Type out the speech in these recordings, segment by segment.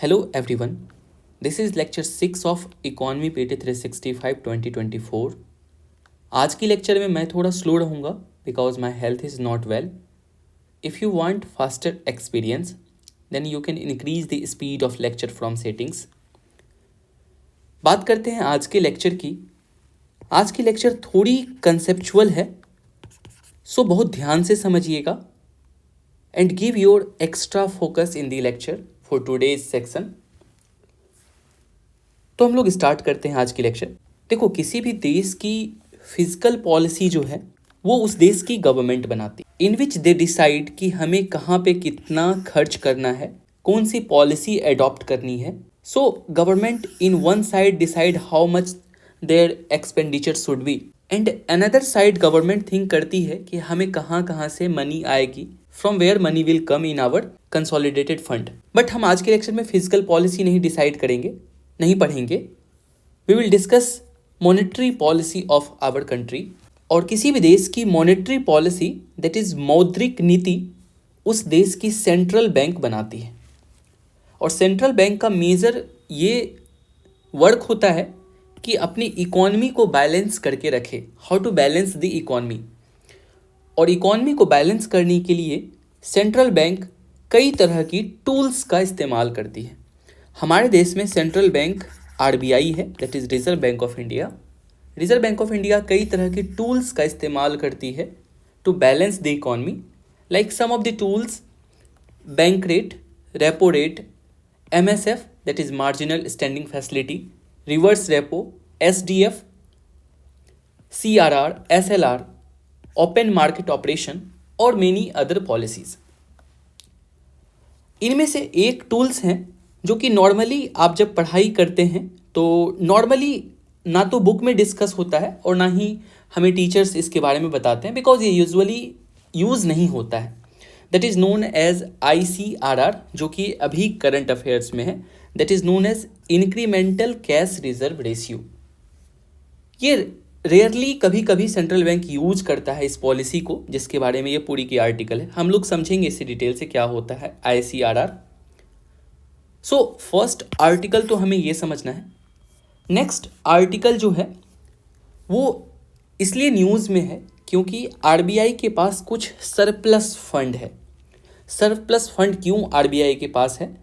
Hello everyone. This is lecture 6 of Economy PT 365 2024. आज की lecture में मैं थोड़ा स्लो रहूँगा because my health is not well. If you want faster experience then you can increase the speed of lecture from settings. बात करते हैं आज के लेक्चर की. आज की लेक्चर थोड़ी कंसेप्चुअल है, सो बहुत ध्यान से समझिएगा and give your extra focus in the lecture for today's section. तो हम लोग स्टार्ट करते हैं आज की लेक्चर. देखो, किसी भी देश की फिजिकल पॉलिसी जो है वो उस देश की गवर्नमेंट बनाती है, इन विच दे डिसाइड कि हमें कहाँ पे कितना खर्च करना है, कौन सी पॉलिसी एडॉप्ट करनी है. So government in one side decide how much their expenditure should be and another side government think करती है कि हमें कहाँ कहाँ से मनी आएगी, from where money will come in our consolidated fund. But हम आज के लेक्चर में फिजिकल पॉलिसी नहीं डिसाइड करेंगे, नहीं पढ़ेंगे. We will discuss monetary policy of our country. और किसी भी देश की मॉनेटरी पॉलिसी, दैट इज मौद्रिक नीति, उस देश की सेंट्रल बैंक बनाती है. और सेंट्रल बैंक का मेजर ये वर्क होता है कि अपनी इकोनॉमी को बैलेंस करके रखे, how to balance the economy. और इकोनॉमी को बैलेंस करने के लिए सेंट्रल बैंक कई तरह की टूल्स का इस्तेमाल करती है. हमारे देश में सेंट्रल बैंक आरबीआई है, that is reserve bank of India. Reserve bank of India कई तरह की टूल्स का इस्तेमाल करती है to balance the economy. Like some of the tools: bank rate, repo rate, MSF that is marginal standing facility, reverse repo, SDF, CRR, SLR, open market operation और many other policies. इनमें से एक tools हैं जो कि normally आप जब पढ़ाई करते हैं तो नॉर्मली ना तो बुक में डिस्कस होता है और ना ही हमें टीचर्स इसके बारे में बताते हैं, बिकॉज ये यूजुअली यूज़ नहीं होता है. That is known as ICRR, जो कि अभी करंट अफेयर्स में है. That is known as incremental cash reserve ratio. ये रेयरली कभी कभी सेंट्रल बैंक यूज करता है इस पॉलिसी को, जिसके बारे में ये पूरी की आर्टिकल है. हम लोग समझेंगे इसी डिटेल से क्या होता है आईसीआरआर. सो फर्स्ट आर्टिकल तो हमें ये समझना है. नेक्स्ट आर्टिकल जो है वो इसलिए न्यूज़ में है क्योंकि आरबीआई के पास कुछ सरप्लस फंड है. सरप्लस फंड क्यों आरबीआई के पास है?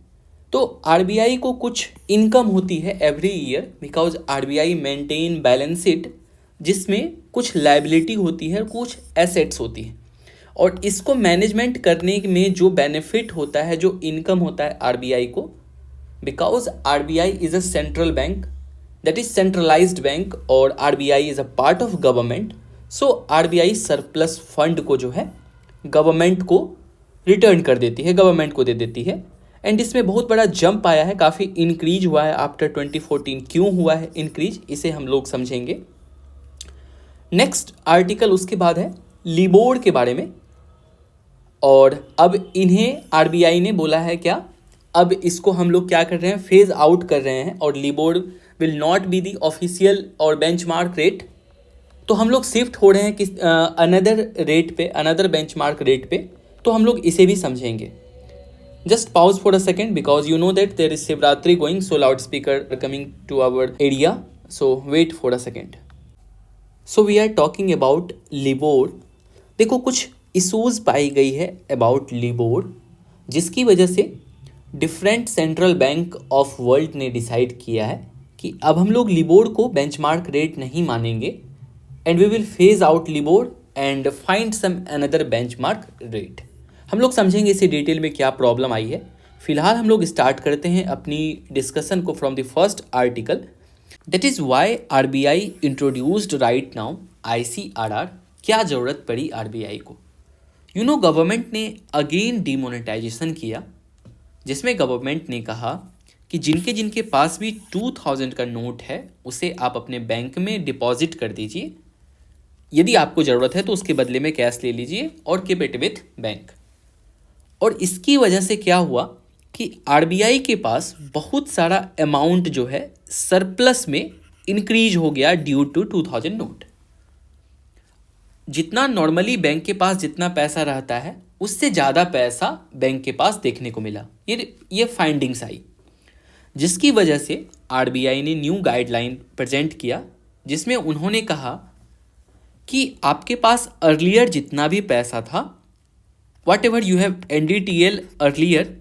तो आरबीआई को कुछ इनकम होती है every year, because RBI maintain balance sheet जिसमें कुछ लायबिलिटी होती है और कुछ एसेट्स होती है. और इसको मैनेजमेंट करने में जो बेनिफिट होता है, जो इनकम होता है आरबीआई को, because RBI is a central bank, that is centralized bank, और RBI is a part of government. So RBI surplus fund को जो है गवर्नमेंट को रिटर्न कर देती है, गवर्नमेंट को दे देती है. एंड इसमें बहुत बड़ा जंप आया है, काफ़ी इंक्रीज हुआ है आफ्टर 2014. क्यों हुआ है इंक्रीज, इसे हम लोग समझेंगे. नेक्स्ट आर्टिकल उसके बाद है लिबोर के बारे में. और अब इन्हें आरबीआई ने बोला है क्या, अब इसको हम लोग क्या कर रहे हैं, फेज आउट कर रहे हैं, और LIBOR will not be the official और बेंचमार्क रेट. तो हम लोग शिफ्ट हो रहे हैं किस अनदर रेट पे, अनदर बेंचमार्क रेट पे. तो हम लोग इसे भी समझेंगे. Just pause for a second because you know that there is Shivratri going, so loudspeaker are coming to our area. So wait for a second. So we are talking about LIBOR. देखो, कुछ issues पाई गई है about LIBOR, जिसकी वजह से different central bank of world ने decide किया है कि अब हम लोग LIBOR को बेंचमार्क रेट नहीं मानेंगे and we will phase out LIBOR and find some another benchmark rate. हम लोग समझेंगे इसी डिटेल में क्या प्रॉब्लम आई है. फिलहाल हम लोग स्टार्ट करते हैं अपनी डिस्कशन को from the first article. That is why RBI introduced right now ICRR. क्या ज़रूरत पड़ी आरबीआई को? यू नो, गवर्नमेंट ने अगेन डिमोनेटाइजेशन किया, जिसमें गवर्नमेंट ने कहा कि जिनके जिनके पास भी 2000 का नोट है उसे आप अपने बैंक में डिपॉजिट कर दीजिए. यदि आपको ज़रूरत है तो उसके बदले में कैश ले लीजिए और कीप इट विथ बैंक. और इसकी वजह से क्या हुआ कि आरबीआई के पास बहुत सारा अमाउंट जो है सरप्लस में इंक्रीज हो गया ड्यू टू 2000 नोट. जितना नॉर्मली बैंक के पास जितना पैसा रहता है उससे ज़्यादा पैसा बैंक के पास देखने को मिला. ये फाइंडिंग्स आई. जिसकी वजह से आरबीआई ने न्यू गाइडलाइन प्रेजेंट किया, जिसमें उन्होंने कहा कि आपके पास अर्लियर जितना भी पैसा था, what ever you have NDTL earlier,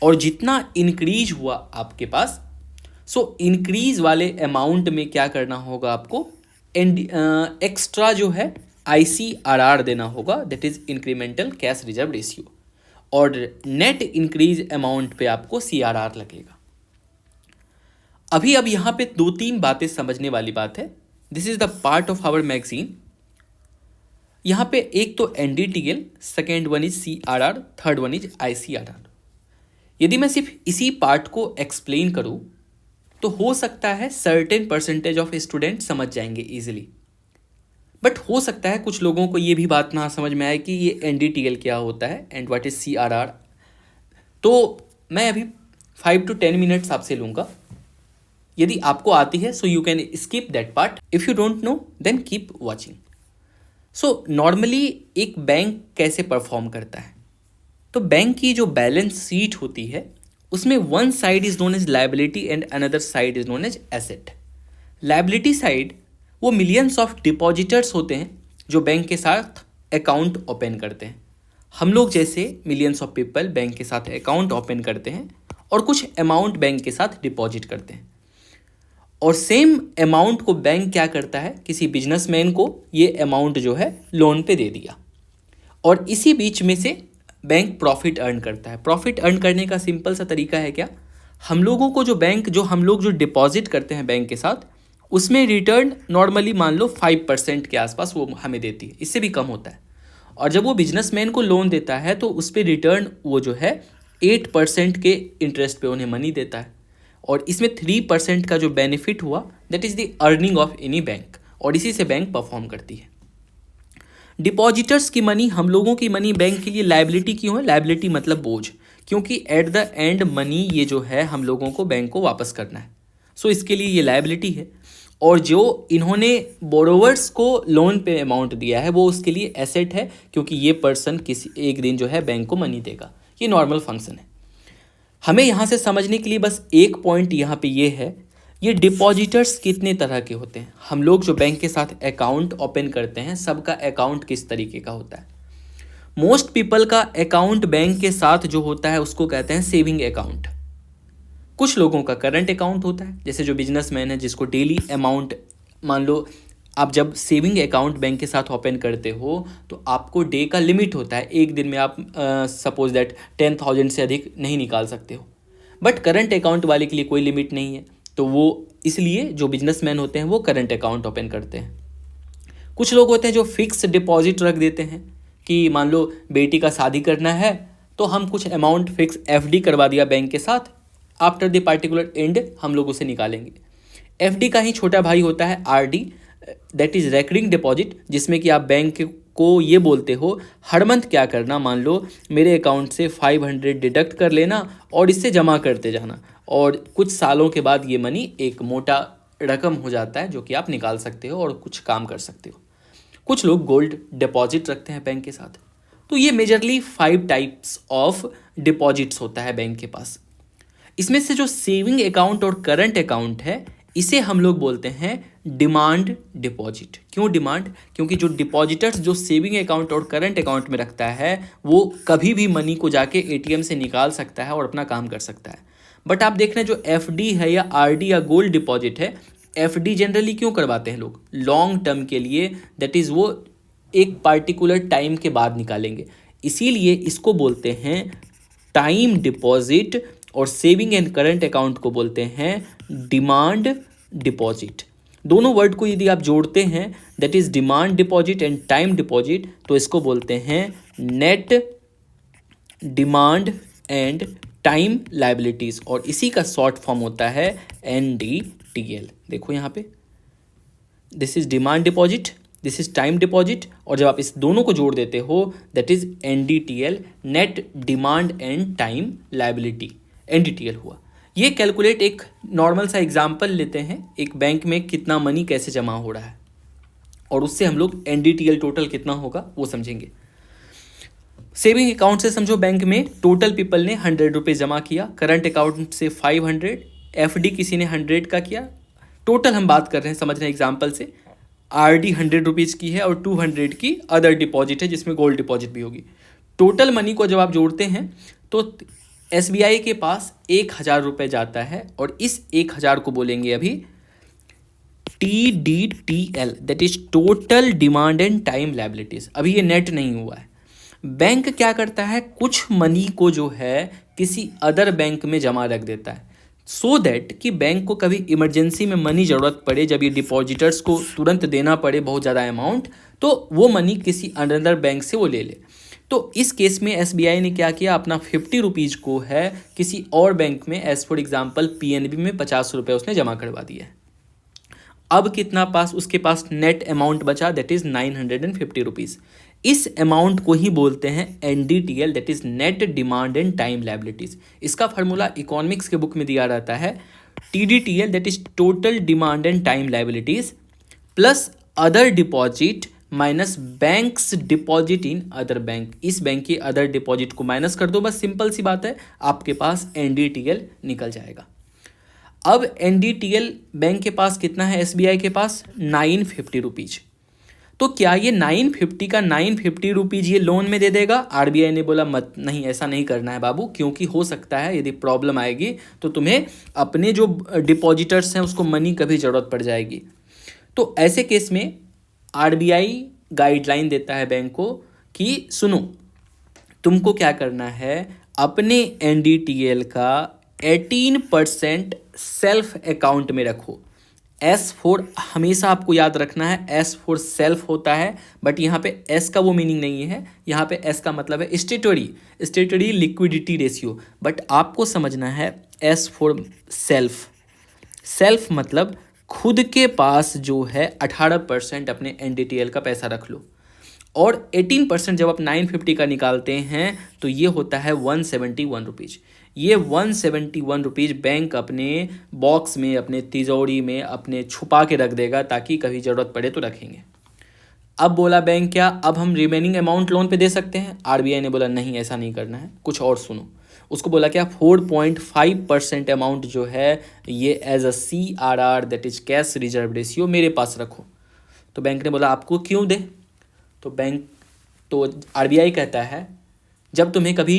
और जितना इंक्रीज हुआ आपके पास, सो इंक्रीज वाले अमाउंट में क्या करना होगा आपको, एक्स्ट्रा जो है आईसीआरआर देना होगा, that is incremental cash reserve ratio, और नेट इंक्रीज अमाउंट पे आपको सीआरआर लगेगा। अब यहाँ पे 2-3 बातें समझने वाली बात है। This is the part of our magazine. यहाँ पे एक तो NDTL, second one is CRR, third one is ICRR. यदि मैं सिर्फ इसी पार्ट को एक्सप्लेन करूँ तो हो सकता है सर्टेन परसेंटेज ऑफ स्टूडेंट समझ जाएंगे इजीली, बट हो सकता है कुछ लोगों को ये भी बात ना समझ में आए कि ये एनडीटीएल क्या होता है एंड व्हाट इज सीआरआर। तो मैं अभी 5 to 10 मिनट्स आपसे लूँगा। यदि आपको आती है so you can skip that part, if you don't know then keep watching. So normally एक बैंक कैसे परफॉर्म करता है, तो बैंक की जो बैलेंस शीट होती है उसमें one side is known as liability and another side is known as asset. Liability side वो मिलियंस ऑफ डिपॉजिटर्स होते हैं जो बैंक के साथ अकाउंट ओपन करते हैं। हम लोग जैसे मिलियंस ऑफ पीपल बैंक के साथ अकाउंट ओपन करते हैं और कुछ अमाउंट बैंक के साथ डिपॉजिट करते हैं, और सेम अमाउंट को बैंक क्या करता है, किसी बिजनेसमैन को ये अमाउंट जो है लोन पे दे दिया, और इसी बीच में से बैंक प्रॉफिट अर्न करता है। प्रॉफिट अर्न करने का सिंपल सा तरीका है क्या, हम लोगों को जो बैंक हम लोग जो डिपॉजिट करते हैं बैंक के साथ, उसमें रिटर्न नॉर्मली मान लो 5% के आसपास वो हमें देती है, इससे भी कम होता है। और जब वो बिजनेसमैन को लोन देता है तो उस पर रिटर्न वो जो है 8% के इंटरेस्ट पे उन्हें मनी देता है, और इसमें 3% का जो बेनिफिट हुआ that is the earning of any bank, और इसी से बैंक परफॉर्म करती है। डिपॉजिटर्स की मनी, हम लोगों की मनी बैंक के लिए लायबिलिटी क्यों है? लायबिलिटी मतलब बोझ, क्योंकि एट द एंड मनी ये जो है हम लोगों को बैंक को वापस करना है, सो इसके लिए ये लायबिलिटी है। और जो इन्होंने बोरोवर्स को लोन पे अमाउंट दिया है वो उसके लिए एसेट है, क्योंकि ये पर्सन किसी एक दिन जो है बैंक को मनी देगा। ये नॉर्मल फंक्शन है। हमें यहाँ से समझने के लिए बस एक पॉइंट यहाँ पे ये है, ये डिपॉजिटर्स कितने तरह के होते हैं। हम लोग जो बैंक के साथ अकाउंट ओपन करते हैं सबका अकाउंट किस तरीके का होता है। मोस्ट पीपल का अकाउंट बैंक के साथ जो होता है उसको कहते हैं सेविंग अकाउंट। कुछ लोगों का करंट अकाउंट होता है, जैसे जो बिजनेसमैन है जिसको डेली अमाउंट, मान लो आप जब सेविंग अकाउंट बैंक के साथ ओपन करते हो तो आपको डे का लिमिट होता है, एक दिन में आप सपोज दैट 10,000 से अधिक नहीं निकाल सकते हो। बट करंट अकाउंट वाले के लिए कोई लिमिट नहीं है, तो वो इसलिए जो बिजनेसमैन होते हैं वो करंट अकाउंट ओपन करते हैं। कुछ लोग होते हैं जो फिक्स डिपॉजिट रख देते हैं कि मान लो बेटी का शादी करना है तो हम कुछ अमाउंट फिक्स एफडी करवा दिया बैंक के साथ, आफ्टर द पार्टिकुलर एंड हम लोग उसे निकालेंगे। एफडी का ही छोटा भाई होता है RD, that is recurring deposit, जिसमें कि आप बैंक को ये बोलते हो हर मंथ क्या करना, मान लो मेरे अकाउंट से 500 डिडक्ट कर लेना और इससे जमा करते जाना, और कुछ सालों के बाद ये मनी एक मोटा रकम हो जाता है जो कि आप निकाल सकते हो और कुछ काम कर सकते हो। कुछ लोग गोल्ड डिपॉजिट रखते हैं बैंक के साथ। तो ये मेजरली 5 टाइप्स ऑफ डिपॉजिट्स होता है बैंक के पास। इसमें से जो सेविंग अकाउंट और करंट अकाउंट है इसे हम लोग बोलते हैं डिमांड डिपॉजिट। क्यों डिमांड? क्योंकि जो डिपॉजिटर्स जो सेविंग अकाउंट और करंट अकाउंट में रखता है वो कभी भी मनी को जाके एटीएम से निकाल सकता है और अपना काम कर सकता है। बट आप देख रहे हैं जो एफडी है या आरडी या गोल्ड डिपॉजिट है, एफडी जनरली क्यों करवाते हैं लोग? लॉन्ग टर्म के लिए, दैट इज़ वो एक पार्टिकुलर टाइम के बाद निकालेंगे, इसीलिए इसको बोलते हैं टाइम डिपॉजिट, और सेविंग एंड करंट अकाउंट को बोलते हैं डिमांड डिपॉजिट। दोनों वर्ड को यदि आप जोड़ते हैं that is demand deposit and time deposit, तो इसको बोलते हैं net demand and time liabilities, और इसी का शॉर्ट फॉर्म होता है एनडीटीएल। देखो यहाँ पे this is demand deposit, this is time deposit, और जब आप इस दोनों को जोड़ देते हो that is NDTL, net demand and time liability, NDTL हुआ। ये कैलकुलेट एक नॉर्मल सा एग्जांपल लेते हैं, एक बैंक में कितना मनी कैसे जमा हो रहा है, और उससे हम लोग एनडीटीएल टोटल कितना होगा वो समझेंगे। सेविंग अकाउंट से समझो बैंक में टोटल पीपल ने 100 रुपये जमा किया, करंट अकाउंट से 500, एफडी किसी ने 100 का किया, टोटल हम बात कर रहे हैं, समझ रहे हैं एग्जाम्पल से, आरडी 100 रुपीज़ की है और 200 की अदर डिपॉजिट है जिसमें गोल्ड डिपॉजिट भी होगी। टोटल मनी को जब आप जोड़ते हैं तो एसबीआई के पास 1000 रुपये जाता है और इस 1000 को बोलेंगे अभी TDTL, that is total demand and time liabilities. अभी ये नेट नहीं हुआ है। बैंक क्या करता है, कुछ मनी को जो है किसी अदर बैंक में जमा रख देता है सो दैट कि बैंक को कभी इमरजेंसी में मनी ज़रूरत पड़े, जब ये डिपॉजिटर्स को तुरंत देना पड़े बहुत ज़्यादा अमाउंट, तो वो मनी किसी अनदर बैंक से वो ले ले। तो इस केस में एसबीआई ने क्या किया, अपना 50 रुपीज़ को है किसी और बैंक में, एज फॉर एग्जाम्पल पीएनबी में 50 रुपये उसने जमा करवा दिया है। अब कितना पास उसके पास नेट अमाउंट बचा, दैट इज 950 रुपीज़। इस अमाउंट को ही बोलते हैं NDTL, that is net demand and time liabilities. इसका फार्मूला इकोनॉमिक्स के बुक में दिया रहता है, TDTL that is total demand and time liabilities plus other deposit minus banks deposit in other bank. इस बैंक की अदर डिपॉजिट को minus कर दो, बस सिंपल सी बात है, आपके पास एनडीटीएल निकल जाएगा। अब एनडीटीएल बैंक के पास कितना है, एसबीआई के पास 950 रुपीज़। तो क्या ये 950 का 950 रुपीज़ ये लोन में दे देगा? आरबीआई ने बोला मत, नहीं ऐसा नहीं करना है बाबू, क्योंकि हो सकता है यदि प्रॉब्लम आएगी तो तुम्हें अपने जो डिपॉजिटर्स हैं उसको मनी कभी ज़रूरत पड़ जाएगी। तो ऐसे केस में आरबीआई गाइडलाइन देता है बैंक को कि सुनो, तुमको क्या करना है, अपने एनडीटीएल का 18% सेल्फ अकाउंट में रखो। S4 हमेशा आपको याद रखना है, S4 सेल्फ होता है, बट यहाँ पे S का वो मीनिंग नहीं है, यहाँ पे S का मतलब है स्टेटरी लिक्विडिटी रेशियो, बट आपको समझना है S4 सेल्फ मतलब खुद के पास जो है 18% अपने एनडीटीएल का पैसा रख लो, और 18% जब आप 950 का निकालते हैं तो ये होता है 171 रुपीज़। ये 171 रुपीज़ बैंक अपने बॉक्स में, अपने तिजोरी में अपने छुपा के रख देगा, ताकि कभी ज़रूरत पड़े तो रखेंगे। अब बोला बैंक क्या, अब हम रिमेनिंग अमाउंट लोन पे दे सकते हैं? आरबीआई ने बोला नहीं, ऐसा नहीं करना है, कुछ और सुनो। उसको बोला क्या, 4.5% अमाउंट जो है ये as a CRR that is cash reserve ratio मेरे पास रखो। तो बैंक ने बोला आपको क्यों दे? तो आरबीआई कहता है जब तुम्हें कभी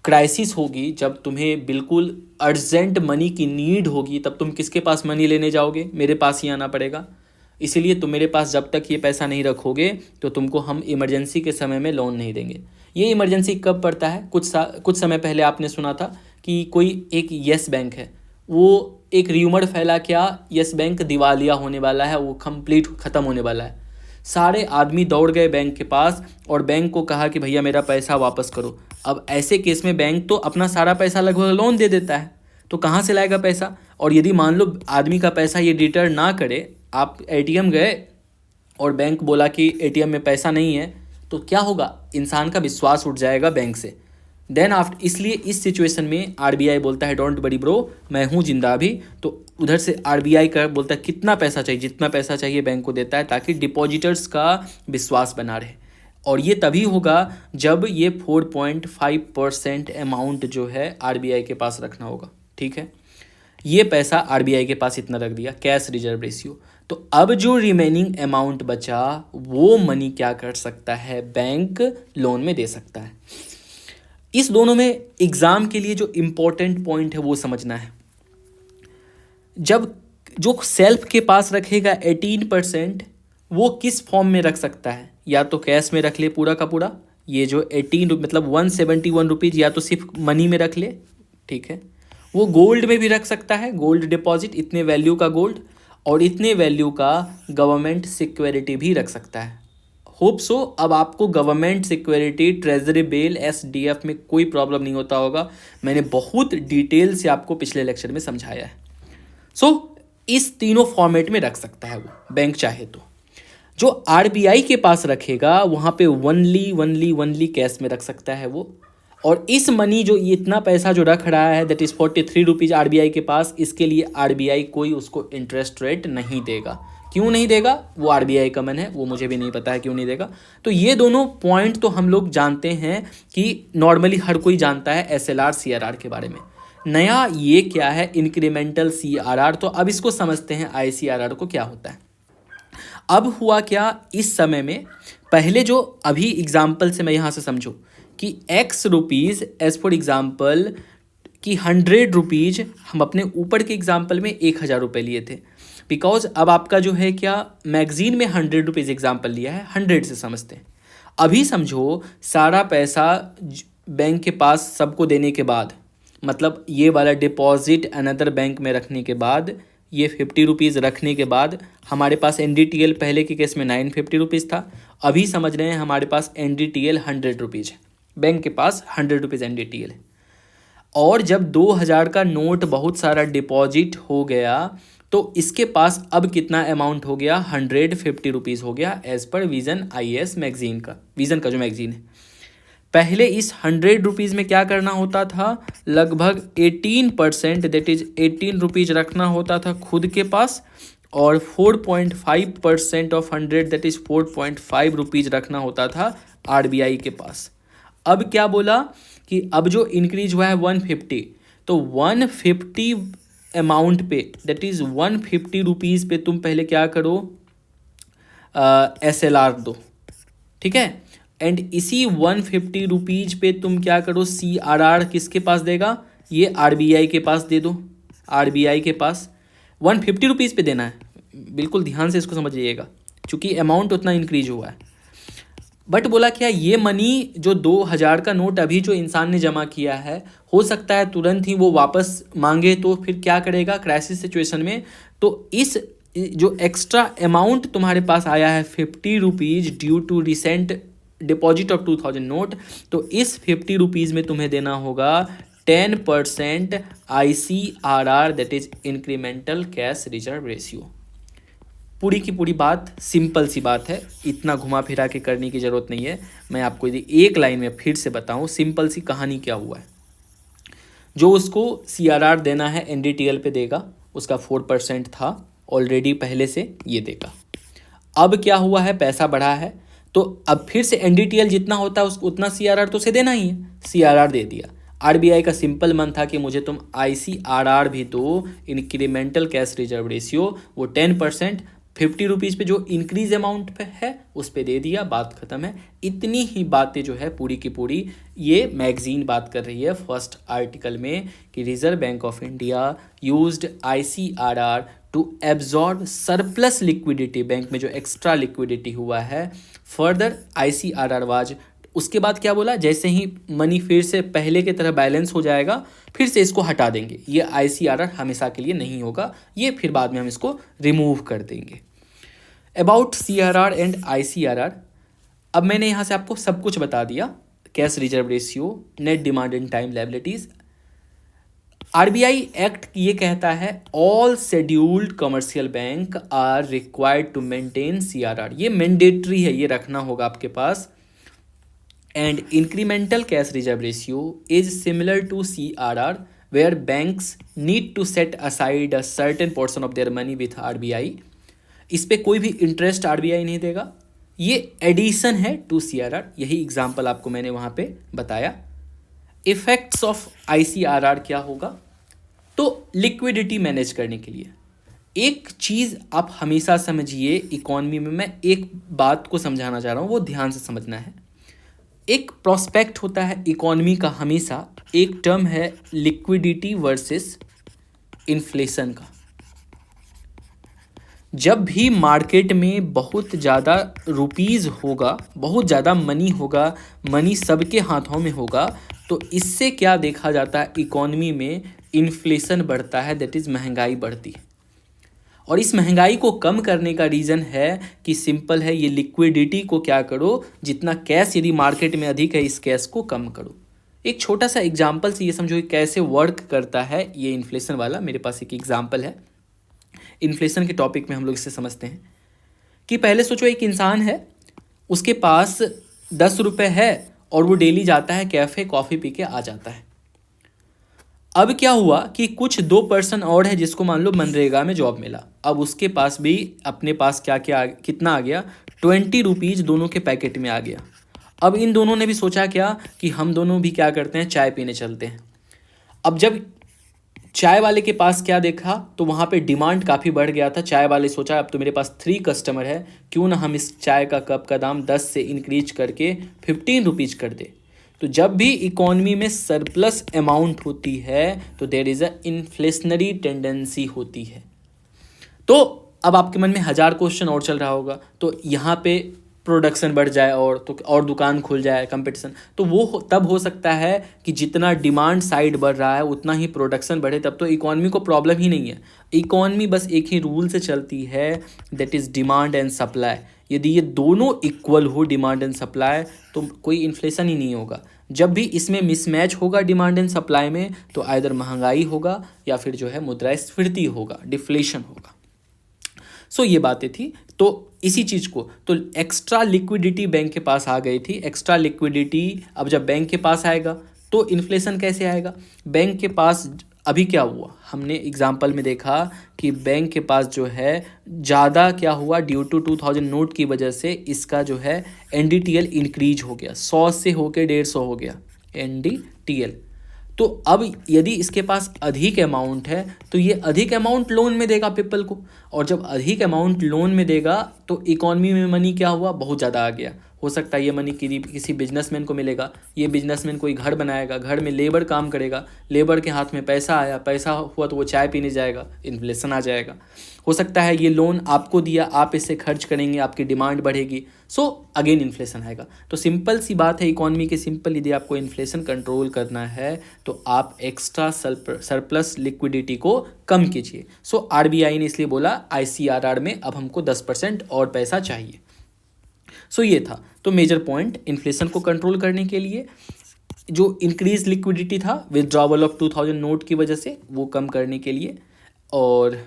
क्राइसिस होगी, जब तुम्हें बिल्कुल अर्जेंट मनी की नीड होगी, तब तुम किसके पास मनी लेने जाओगे? मेरे पास ही आना पड़ेगा। इसीलिए तुम मेरे पास जब तक ये पैसा नहीं रखोगे तो तुमको हम इमरजेंसी के समय में लोन नहीं देंगे। ये इमरजेंसी कब पड़ता है? कुछ समय पहले आपने सुना था कि कोई एक येस बैंक है, वो एक र्यूमर फैला क्या, येस बैंक दिवालिया होने वाला है, वो कंप्लीट ख़त्म होने वाला है। सारे आदमी दौड़ गए बैंक के पास और बैंक को कहा कि भैया मेरा पैसा वापस करो। अब ऐसे केस में बैंक तो अपना सारा पैसा लगभग लोन दे देता है, तो कहाँ से लाएगा पैसा? और यदि मान लो आदमी का पैसा ये रिटर्न ना करे, आप एटीएम गए और बैंक बोला कि एटीएम में पैसा नहीं है, तो क्या होगा? इंसान का विश्वास उठ जाएगा बैंक से। देन आफ्टर, इसलिए इस सिचुएशन में आरबीआई बोलता है डोंट वरी ब्रो, मैं हूँ जिंदा अभी। तो उधर से आरबीआई का बोलता है कितना पैसा चाहिए, जितना पैसा चाहिए बैंक को देता है, ताकि डिपॉजिटर्स का विश्वास बना रहे। और ये तभी होगा जब ये 4.5% अमाउंट जो है आरबीआई के पास रखना होगा। ठीक है, ये पैसा आरबीआई के पास इतना रख दिया, कैश रिजर्व रेशियो। तो अब जो रिमेनिंग अमाउंट बचा वो मनी क्या कर सकता है? बैंक लोन में दे सकता है। इस दोनों में एग्जाम के लिए जो इम्पोर्टेंट पॉइंट है वो समझना है। जब जो सेल्फ के पास रखेगा 18%, वो किस फॉर्म में रख सकता है? या तो कैश में रख ले पूरा का पूरा, ये जो 18 मतलब 171 रुपीज़, या तो सिर्फ मनी में रख ले। ठीक है, वो गोल्ड में भी रख सकता है, गोल्ड डिपॉजिट, इतने वैल्यू का गोल्ड और इतने वैल्यू का गवर्नमेंट सिक्योरिटी भी रख सकता है। होप सो अब आपको government security, treasury bill, SDF में कोई प्रॉब्लम नहीं होता होगा। मैंने बहुत डिटेल से आपको पिछले लेक्चर में समझाया है। इस तीनों फॉर्मेट में रख सकता है वो बैंक चाहे तो। जो आरबीआई के पास रखेगा वहाँ पे वनली कैश में रख सकता है वो। और इस मनी जो इतना पैसा जो रख रहा है दैट इज़ 43 रुपीज़ आरबीआई के पास, इसके लिए आरबीआई कोई उसको इंटरेस्ट रेट नहीं देगा। क्यों नहीं देगा वो आरबीआई का मन है, वो मुझे भी नहीं पता है क्यों नहीं देगा। तो ये दोनों पॉइंट तो हम लोग जानते हैं कि नॉर्मली हर कोई जानता है SLR CRR के बारे में। नया ये क्या है, इंक्रीमेंटल CRR। तो अब इसको समझते हैं ICRR को क्या होता है। अब हुआ क्या इस समय में, पहले जो अभी एग्जाम्पल से मैं यहाँ से समझो कि X rupees as for example कि 100 रुपीज़ हम अपने ऊपर के एग्जाम्पल में 1000 रुपये लिए थे, बिकॉज अब आपका जो है क्या मैगजीन में 100 रुपीज़ एग्जाम्पल लिया है, 100 से समझते हैं। अभी समझो सारा पैसा बैंक के पास सबको देने के बाद, मतलब ये वाला डिपॉजिट अनदर बैंक में रखने के बाद, ये 50 रुपीज़ रखने के बाद हमारे पास NDTL पहले के केस में 950 रुपीज़ था। अभी समझ रहे हैं हमारे पास NDTL 100 रुपीज़ है, बैंक के पास 100 रुपीज़ NDTL है। और जब 2000 का नोट बहुत सारा डिपॉजिट हो गया तो इसके पास अब कितना अमाउंट हो गया, 150 रुपीज़ हो गया as per Vision IAS magazine का, विज़न का जो मैगजीन है। पहले इस 100 रुपीज़ में क्या करना होता था, लगभग 18% दैट इज 18 रुपीज़ रखना होता था खुद के पास, और 4.5% ऑफ 100 दैट इज 4.5 रुपीज़ रखना होता था RBI के पास। अब क्या बोला कि अब जो इंक्रीज हुआ है 150, तो 150 अमाउंट पे दैट इज़ 150 रुपीज़ पे तुम पहले क्या करो, SLR दो, ठीक है। एंड इसी 150 रुपीज़ पे तुम क्या करो, CRR किसके पास देगा, ये RBI के पास दे दो। RBI के पास 150 रुपीज़ पे देना है, बिल्कुल ध्यान से इसको समझिएगा क्योंकि अमाउंट उतना इंक्रीज हुआ है। बट बोला क्या, ये मनी जो 2000 का नोट अभी जो इंसान ने जमा किया है, हो सकता है तुरंत ही वो वापस मांगे, तो फिर क्या करेगा क्राइसिस सिचुएशन में। तो इस जो एक्स्ट्रा अमाउंट तुम्हारे पास आया है 50 rupees due to recent deposit of 2000 note, तो इस 50 रुपीज़ में तुम्हें देना होगा 10% ICRR that is incremental cash reserve ratio. पूरी की पूरी बात सिंपल सी बात है, इतना घुमा फिरा के करने की ज़रूरत नहीं है। मैं आपको यदि एक लाइन में फिर से बताऊं, सिंपल सी कहानी क्या हुआ है। जो उसको CRR देना है NDTL पे देगा, उसका 4% था ऑलरेडी पहले से, ये देगा। अब क्या हुआ है, पैसा बढ़ा है, तो अब फिर से NDTL जितना होता है उसको उतना CRR तो उसे देना ही है, CRR दे दिया। RBI का सिंपल मन था कि मुझे तुम ICRR भी दो, इंक्रीमेंटल कैश रिजर्व रेशियो, वो 10% 50 रुपीज़ पे जो इंक्रीज अमाउंट पे है उस पे दे दिया, बात खत्म है। इतनी ही बातें जो है पूरी की पूरी ये मैगजीन बात कर रही है फर्स्ट आर्टिकल में कि reserve bank of India used ICRR to absorb surplus liquidity, bank में जो एक्स्ट्रा लिक्विडिटी हुआ है। फर्दर ICRR वाज, उसके बाद क्या बोला, जैसे ही मनी फिर से पहले की तरह बैलेंस हो जाएगा फिर से इसको हटा देंगे, ये ICRR हमेशा के लिए नहीं होगा, ये फिर बाद में हम इसको रिमूव कर देंगे। अबाउट CRR एंड ICRR, अब मैंने यहाँ से आपको सब कुछ बता दिया, cash reserve ratio, net demand and time liabilities. RBI act ये कहता है all scheduled commercial bank are required to maintain CRR, ये मैंडेटरी है, ये रखना होगा आपके पास। And incremental cash reserve ratio is similar to CRR where banks need to set aside a certain portion of their money with RBI। इस पे कोई भी इंटरेस्ट RBI नहीं देगा, ये एडिशन है टू CRR, यही एग्जाम्पल आपको मैंने वहाँ पे बताया। इफेक्ट्स ऑफ ICRR क्या होगा, तो लिक्विडिटी मैनेज करने के लिए एक चीज़ आप हमेशा समझिए, इकॉनमी में मैं एक बात को समझाना चाह रहा हूँ, वो ध्यान से समझना है। एक प्रोस्पेक्ट होता है इकॉनमी का, हमेशा एक टर्म है लिक्विडिटी वर्सेस इन्फ्लेशन का। जब भी मार्केट में बहुत ज़्यादा रुपीज़ होगा, बहुत ज़्यादा मनी होगा, मनी सबके हाथों में होगा, तो इससे क्या देखा जाता है, इकॉनमी में इन्फ्लेशन बढ़ता है, दैट इज़ महंगाई बढ़ती है। और इस महंगाई को कम करने का रीज़न है कि सिंपल है, ये लिक्विडिटी को क्या करो, जितना कैश यदि मार्केट में अधिक है इस कैश को कम करो। एक छोटा सा एग्जाम्पल से ये समझो कि कैसे वर्क करता है ये इन्फ्लेशन वाला। मेरे पास एक एग्जाम्पल है, इन्फ्लेशन के टॉपिक में हम लोग इसे समझते हैं कि पहले सोचो एक इंसान है, उसके पास 10 रुपये है और वो डेली जाता है कैफ़े, कॉफ़ी पी के आ जाता है। अब क्या हुआ कि कुछ 2 पर्सन और है जिसको मान लो मनरेगा में जॉब मिला, अब उसके पास भी अपने पास क्या क्या कितना आ गया, 20 रुपीज़ दोनों के पैकेट में आ गया। अब इन दोनों ने भी सोचा क्या कि हम दोनों भी क्या करते हैं, चाय पीने चलते हैं। अब जब चाय वाले के पास क्या देखा, तो वहाँ पे डिमांड काफ़ी बढ़ गया था। चाय वाले सोचा अब तो मेरे पास 3 कस्टमर है, क्यों ना हम इस चाय का कप का दाम 10 से इंक्रीज करके 15 रुपीज़ कर दे। तो जब भी इकोनॉमी में सरप्लस अमाउंट होती है तो there is a inflationary tendency होती है। तो अब आपके मन में 1000 क्वेश्चन और चल रहा होगा, तो यहाँ पे प्रोडक्शन बढ़ जाए और तो और दुकान खुल जाए, कंपटीशन, तो वो तब हो सकता है कि जितना डिमांड साइड बढ़ रहा है उतना ही प्रोडक्शन बढ़े, तब तो इकोनॉमी को प्रॉब्लम ही नहीं है। इकोनॉमी बस एक ही रूल से चलती है, that is demand and supply. यदि ये दोनों इक्वल हो, डिमांड एंड सप्लाई, तो कोई इन्फ्लेशन ही नहीं होगा। जब भी इसमें मिसमैच होगा डिमांड एंड सप्लाई में, तो आइदर महंगाई होगा या फिर जो है मुद्रास्फीति होगा, डिफ्लेशन होगा। सो ये बातें थी। तो इसी चीज़ को, तो एक्स्ट्रा लिक्विडिटी बैंक के पास आ गई थी। एक्स्ट्रा लिक्विडिटी अब जब बैंक के पास आएगा तो इन्फ्लेशन कैसे आएगा। बैंक के पास अभी क्या हुआ, हमने एग्जाम्पल में देखा कि बैंक के पास जो है ज़्यादा क्या हुआ, ड्यू टू 2000 नोट की वजह से इसका जो है NDTL इंक्रीज हो गया, 100 से होकर 150 हो गया NDTL। तो अब यदि इसके पास अधिक अमाउंट है तो ये अधिक अमाउंट लोन में देगा पीपल को, और जब अधिक अमाउंट लोन में देगा तो इकोनॉमी में मनी क्या हुआ, बहुत ज़्यादा आ गया। हो सकता है ये मनी किसी बिजनेसमैन को मिलेगा, ये बिजनेसमैन कोई घर बनाएगा, घर में लेबर काम करेगा, लेबर के हाथ में पैसा आया, पैसा हुआ तो वो चाय पीने जाएगा, इन्फ्लेशन आ जाएगा। हो सकता है ये लोन आपको दिया, आप इसे खर्च करेंगे, आपकी डिमांड बढ़ेगी, सो अगेन इन्फ्लेशन आएगा। तो सिंपल सी बात है इकोनॉमी की, सिंपल, यदि आपको इन्फ्लेशन कंट्रोल करना है तो आप एक्स्ट्रा सरप्लस लिक्विडिटी को कम कीजिए। सो RBI ने इसलिए बोला ICRR में अब हमको 10% और पैसा चाहिए। सो ये था तो मेजर पॉइंट, इन्फ्लेशन को कंट्रोल करने के लिए जो इंक्रीज लिक्विडिटी था विदड्रॉवल ऑफ 2000 नोट की वजह से, वो कम करने के लिए, और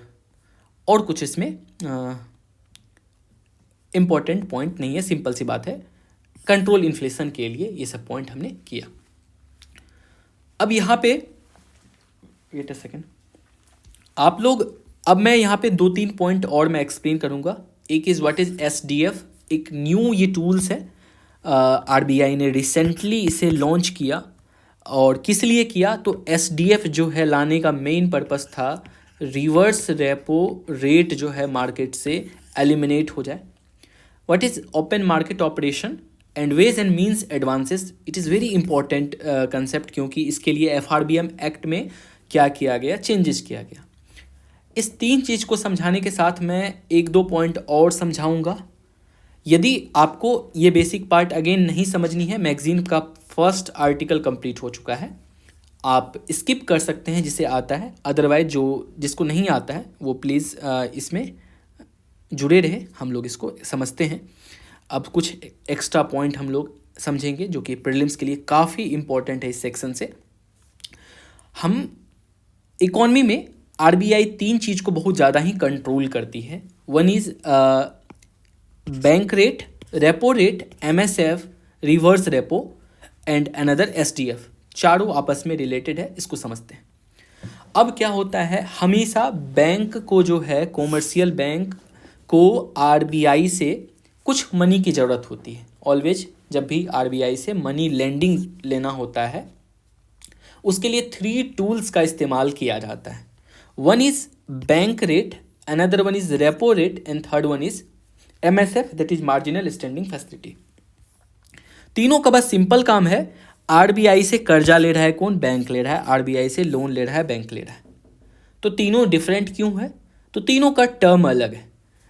कुछ इसमें इम्पॉर्टेंट पॉइंट नहीं है, सिंपल सी बात है, कंट्रोल इन्फ्लेशन के लिए ये सब पॉइंट हमने किया। अब यहाँ पे वेट अ सेकेंड, आप लोग, अब मैं यहाँ पे 2-3 पॉइंट और मैं एक्सप्लेन करूँगा। एक इज़ व्हाट इज़ SDF, एक न्यू ये टूल्स है, RBI ने रिसेंटली इसे लॉन्च किया। और किस लिए किया, तो SDF जो है लाने का मेन पर्पस था रिवर्स रेपो रेट जो है मार्केट से एलिमिनेट हो जाए। What is open market operation and ways and means advances, it is very important concept, क्योंकि इसके लिए FRBM एक्ट में क्या किया गया, चेंजेस किया गया। इस 3 चीज़ को समझाने के साथ मैं 1-2 पॉइंट और समझाऊंगा। यदि आपको ये बेसिक पार्ट अगेन नहीं समझनी है, मैगजीन का फर्स्ट आर्टिकल कंप्लीट हो चुका है, आप स्किप कर सकते हैं जिसे आता है, अदरवाइज जिसको नहीं आता है वो प्लीज़ इसमें जुड़े रहे, हम लोग इसको समझते हैं। अब कुछ एक्स्ट्रा पॉइंट हम लोग समझेंगे जो कि प्रीलिम्स के लिए काफ़ी इंपॉर्टेंट है। इस सेक्शन से हम इकोनॉमी में RBI 3 चीज़ को बहुत ज़्यादा ही कंट्रोल करती है। One is bank rate, repo rate, MSF, reverse repo and another SDF, चारों आपस में रिलेटेड है, इसको समझते हैं। अब क्या होता है, हमेशा बैंक को जो है, कॉमर्शियल बैंक को RBI से कुछ मनी की ज़रूरत होती है। ऑलवेज जब भी RBI से मनी लेंडिंग लेना होता है, उसके लिए 3 टूल्स का इस्तेमाल किया जाता है। One is bank rate, another one is repo rate and third one is MSF, that is marginal standing facility. तीनों का बस सिंपल काम है, RBI से कर्जा ले रहा है कौन, बैंक ले रहा है, RBI से लोन ले रहा है, बैंक ले रहा है। तो तीनों डिफरेंट क्यों है, तो तीनों का टर्म अलग है।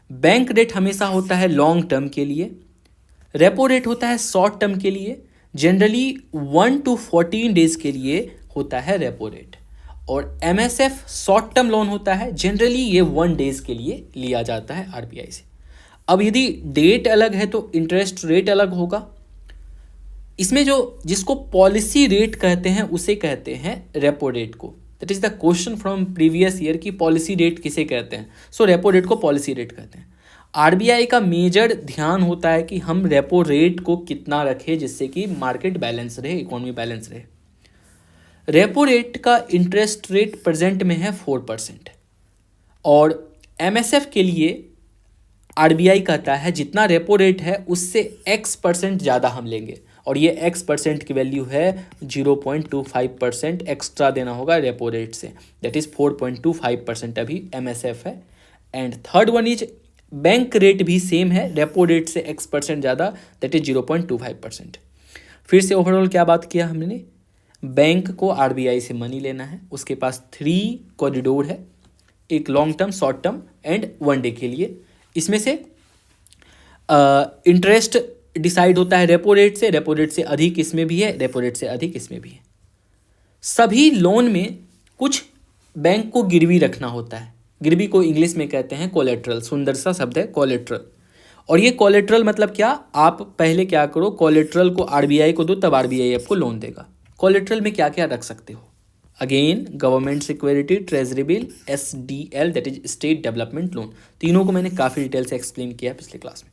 बैंक रेट हमेशा होता है लॉन्ग टर्म के लिए, रेपो रेट होता है शॉर्ट टर्म के लिए, जनरली 1 to 14 डेज के लिए होता है रेपो रेट, और MSF शॉर्ट टर्म लोन होता है, जनरली ये 1 डेज के लिए लिया जाता है RBI से। अब यदि डेट अलग है तो इंटरेस्ट रेट अलग होगा। इसमें जिसको पॉलिसी रेट कहते हैं उसे कहते हैं रेपो रेट को। That is the question from previous year की पॉलिसी रेट किसे कहते हैं, सो रेपो रेट को पॉलिसी रेट कहते हैं। RBI का मेजर ध्यान होता है कि हम रेपो रेट को कितना रखें जिससे कि मार्केट बैलेंस रहे, इकोनॉमी बैलेंस रहे। रेपो रेट का इंटरेस्ट रेट प्रेजेंट में है 4%, और MSF के लिए RBI कहता है जितना रेपो रेट है उससे X% ज़्यादा हम लेंगे, और ये x% की वैल्यू है 0.25% एक्स्ट्रा देना होगा रेपो रेट से, दैट इज 4.25% अभी MSF है। And third one is bank rate भी सेम है, रेपो रेट से x% ज़्यादा, दैट इज 0.25%। फिर से ओवरऑल क्या बात किया हमने, बैंक को RBI से मनी लेना है, उसके पास 3 कॉरिडोर है, एक long term, short term and 1 day के लिए। इसमें से इंटरेस्ट डिसाइड होता है रेपो रेट से, रेपो रेट से अधिक इसमें भी है, रेपो रेट से अधिक इसमें भी है। सभी लोन में कुछ बैंक को गिरवी रखना होता है, गिरवी को इंग्लिश में कहते हैं कोलेट्रल, सुंदर सा शब्द है कोलेट्रल। और ये कोलेट्रल मतलब क्या, आप पहले क्या करो, कोलेट्रल को RBI को दो, तब RBI आपको लोन देगा। कोलेट्रल में क्या क्या रख सकते हो, again government security, treasury bill, SDL that is state development loan. तीनों को मैंने काफ़ी डिटेल से एक्सप्लेन किया है पिछले क्लास में।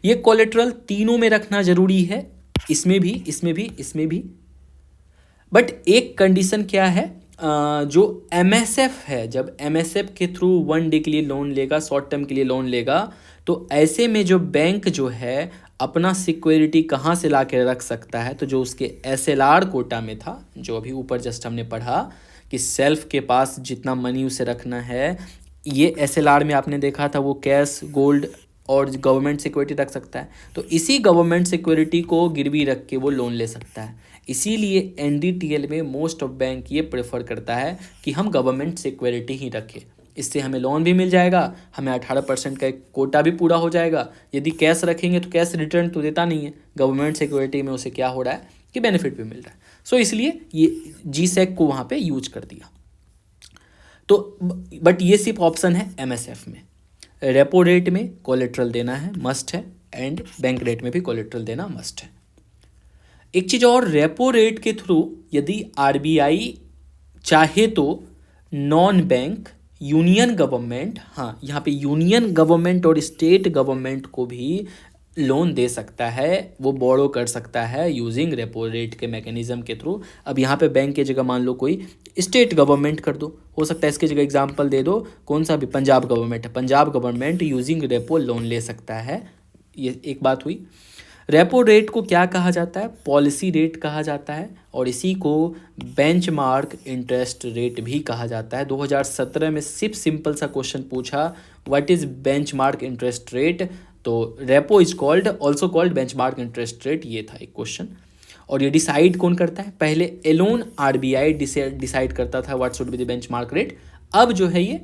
ये कोलेट्रल तीनों में रखना जरूरी है, इसमें भी, इसमें भी, इसमें भी। बट एक कंडीशन क्या है, जो MSF है, जब MSF के थ्रू 1 डे के लिए लोन लेगा, शॉर्ट टर्म के लिए लोन लेगा, तो ऐसे में जो बैंक जो है अपना सिक्योरिटी कहाँ से ला के रख सकता है, तो जो उसके SLR कोटा में था, जो अभी ऊपर जस्ट हमने पढ़ा कि सेल्फ के पास जितना मनी उसे रखना है, ये SLR में आपने देखा था वो कैश, गोल्ड और गवर्नमेंट सिक्योरिटी रख सकता है। तो इसी गवर्नमेंट सिक्योरिटी को गिरवी रख के वो लोन ले सकता है। इसीलिए NDTL में मोस्ट ऑफ बैंक ये प्रेफर करता है कि हम गवर्नमेंट सिक्योरिटी ही रखें, इससे हमें लोन भी मिल जाएगा, हमें 18% का एक कोटा भी पूरा हो जाएगा। यदि कैश रखेंगे तो कैश रिटर्न तो देता नहीं है, गवर्नमेंट सिक्योरिटी में उसे क्या हो रहा है कि बेनिफिट भी मिल रहा है। सो इसलिए ये GSEC को वहाँ पे यूज कर दिया। तो बट ये सिर्फ ऑप्शन है MSF में, रेपो रेट में कोलेट्रल देना है, मस्ट है, एंड बैंक रेट में भी कोलेट्रल देना मस्ट है। एक चीज़ और, रेपो रेट के थ्रू यदि RBI चाहे तो नॉन बैंक, यूनियन गवर्नमेंट, हाँ यहाँ पे यूनियन गवर्नमेंट और स्टेट गवर्नमेंट को भी लोन दे सकता है, वो बोरो कर सकता है यूजिंग रेपो रेट के मैकेनिज्म के थ्रू। अब यहाँ पे बैंक की जगह मान लो कोई स्टेट गवर्नमेंट कर दो, हो सकता है इसकी जगह एग्जांपल दे दो, कौन सा भी, पंजाब गवर्नमेंट है, Punjab government using repo loan ले सकता है। ये एक बात हुई। रेपो रेट को क्या कहा जाता है, पॉलिसी रेट कहा जाता है, और इसी को बेंचमार्क इंटरेस्ट रेट भी कहा जाता है। 2017 में सिर्फ सिंपल सा क्वेश्चन पूछा, what is benchmark interest rate, तो repo is called, also called benchmark interest rate, ये था एक क्वेश्चन। और ये डिसाइड कौन करता है, पहले एलोन RBI डिसाइड करता था what should be the benchmark rate, अब जो है ये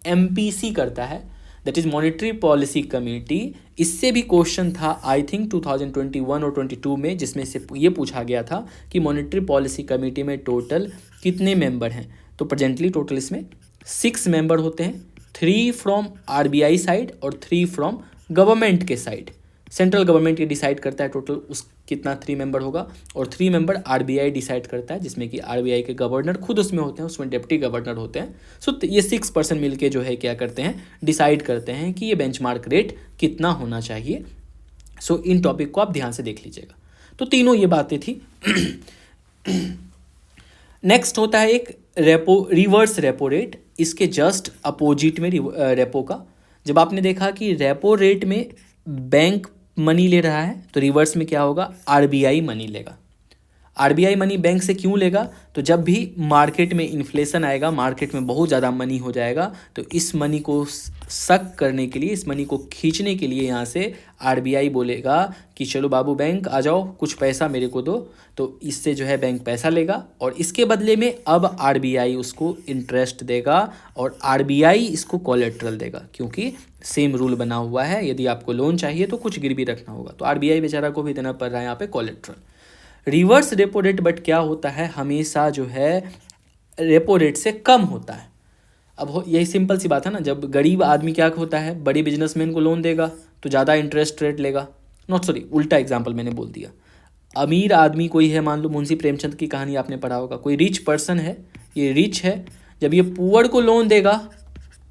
MPC करता है, that is monetary policy committee. इससे भी क्वेश्चन था आई थिंक 2021 और 22 में, जिसमें से ये पूछा गया था कि मॉनेटरी पॉलिसी कमेटी में टोटल कितने मेंबर हैं, तो प्रेजेंटली टोटल इसमें 6 मेंबर होते हैं, 3 फ्रॉम RBI साइड और 3 फ्रॉम गवर्नमेंट के साइड। सेंट्रल गवर्नमेंट ये डिसाइड करता है टोटल उस कितना 3 मेंबर होगा, और 3 मेंबर RBI डिसाइड करता है, जिसमें कि RBI के गवर्नर खुद उसमें होते हैं, उसमें डिप्टी गवर्नर होते हैं। सो ये 6 पर्सन मिलके जो है क्या करते हैं, डिसाइड करते हैं कि ये बेंचमार्क रेट कितना होना चाहिए। सो इन टॉपिक को आप ध्यान से देख लीजिएगा। तो तीनों ये बातें थी। नेक्स्ट होता है एक रेपो, रिवर्स रेपो रेट, इसके जस्ट अपोजिट में रेपो का। जब आपने देखा कि रेपो रेट में बैंक मनी ले रहा है, तो रिवर्स में क्या होगा, RBI मनी लेगा। RBI मनी बैंक से क्यों लेगा, तो जब भी मार्केट में इन्फ्लेशन आएगा, मार्केट में बहुत ज़्यादा मनी हो जाएगा, तो इस मनी को सक करने के लिए, इस मनी को खींचने के लिए यहाँ से RBI बोलेगा कि चलो बाबू बैंक आ जाओ, कुछ पैसा मेरे को दो, तो इससे जो है बैंक पैसा लेगा, और इसके बदले में अब RBI उसको इंटरेस्ट देगा, और RBI इसको कोलेट्रल देगा, क्योंकि सेम रूल बना हुआ है, यदि आपको लोन चाहिए तो कुछ गिरवी रखना होगा, तो RBI बेचारा को भी देना पड़ रहा है यहाँ पे collateral. Reverse repo rate but क्या होता है, हमेशा जो है रेपो रेट से कम होता है। अब यही सिंपल सी बात है ना, जब गरीब आदमी क्या होता है, बड़ी बिजनेसमैन को लोन देगा तो ज़्यादा इंटरेस्ट रेट लेगा, नॉट सॉरी उल्टा एग्जांपल मैंने बोल दिया। अमीर आदमी कोई है, मान लो मुंशी प्रेमचंद की कहानी आपने पढ़ा होगा, कोई रिच पर्सन है, ये रिच है, जब ये पुअर को लोन देगा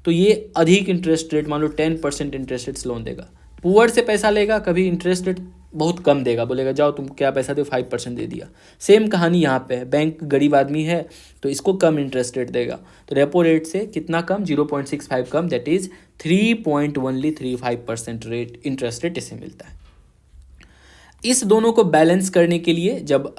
तो ये अधिक इंटरेस्ट रेट, मान लो 10% इंटरेस्ट रेट लोन देगा। पुअर से पैसा लेगा, कभी इंटरेस्ट रेट बहुत कम देगा, बोलेगा जाओ तुम क्या पैसा दो, 5% दे दिया। सेम कहानी यहाँ पे है, बैंक गरीब आदमी है तो इसको कम इंटरेस्ट रेट देगा, तो रेपो रेट से कितना कम, 0.65 कम, that is 3.35% rate, interest rate इसे मिलता है। इस दोनों को बैलेंस करने के लिए जब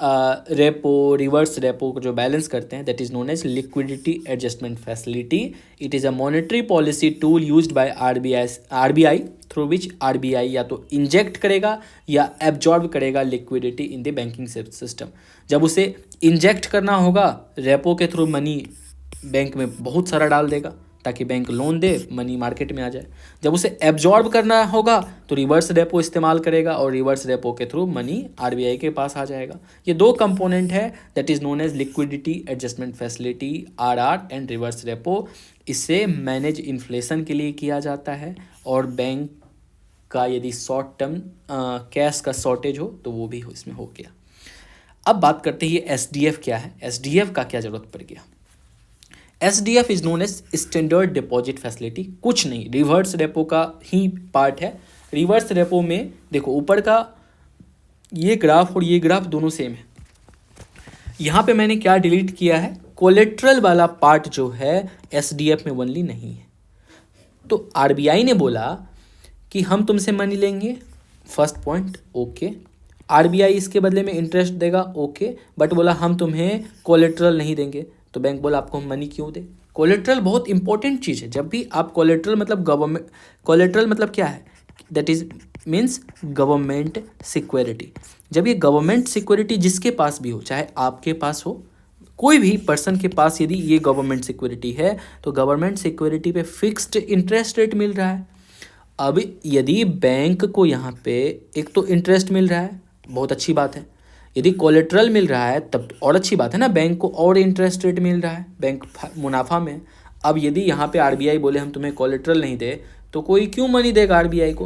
रेपो रिवर्स रेपो को जो बैलेंस करते हैं, that is known as liquidity adjustment facility. It is a monetary policy tool used by RBI through which RBI या तो इंजेक्ट करेगा या एब्जॉर्ब करेगा liquidity in the banking system. जब उसे इंजेक्ट करना होगा रेपो के थ्रू मनी बैंक में बहुत सारा डाल देगा ताकि बैंक लोन दे, मनी मार्केट में आ जाए. जब उसे एब्जॉर्ब करना होगा तो रिवर्स रेपो इस्तेमाल करेगा और रिवर्स रेपो के थ्रू मनी आरबीआई के पास आ जाएगा. ये दो कंपोनेंट है that is known as liquidity adjustment facility RR and reverse repo. इससे मैनेज इन्फ्लेशन के लिए किया जाता है और बैंक का यदि शॉर्ट टर्म कैश का शॉर्टेज हो तो वो भी इसमें हो गया. अब बात करते हैं ये एसडीएफ क्या है, एसडीएफ का क्या जरूरत पड़ गया. SDF is known as standard deposit facility. कुछ नहीं, रिवर्स रेपो का ही पार्ट है. रिवर्स रेपो में देखो ऊपर का ये ग्राफ और ये ग्राफ दोनों सेम है. यहाँ पे मैंने क्या डिलीट किया है, कोलेट्रल वाला पार्ट जो है SDF में ओनली नहीं है. तो आरबीआई ने बोला कि हम तुमसे मनी लेंगे, फर्स्ट पॉइंट ओके. आरबीआई इसके बदले में इंटरेस्ट देगा ओके, बट बोला हम तुम्हें कोलेट्रल नहीं देंगे. तो बैंक बोला आपको हम मनी क्यों दे. कोलेट्रल बहुत इंपॉर्टेंट चीज़ है. जब भी आप कोलेट्रल मतलब गवर्नमेंट, कोलेट्रल मतलब क्या है, that is means government security. जब ये गवर्नमेंट सिक्योरिटी जिसके पास भी हो, चाहे आपके पास हो, कोई भी पर्सन के पास यदि ये गवर्नमेंट सिक्योरिटी है तो गवर्नमेंट सिक्योरिटी पे फिक्स्ड इंटरेस्ट रेट मिल रहा है. अब यदि बैंक को यहाँ पे एक तो इंटरेस्ट मिल रहा है, बहुत अच्छी बात है. यदि कोलेट्रल मिल रहा है तब और अच्छी बात है ना, बैंक को और इंटरेस्ट रेट मिल रहा है, बैंक मुनाफा में. अब यदि यहाँ पे आरबीआई बोले हम तुम्हें कोलेट्रल नहीं दे तो कोई क्यों मनी देगा आरबीआई को.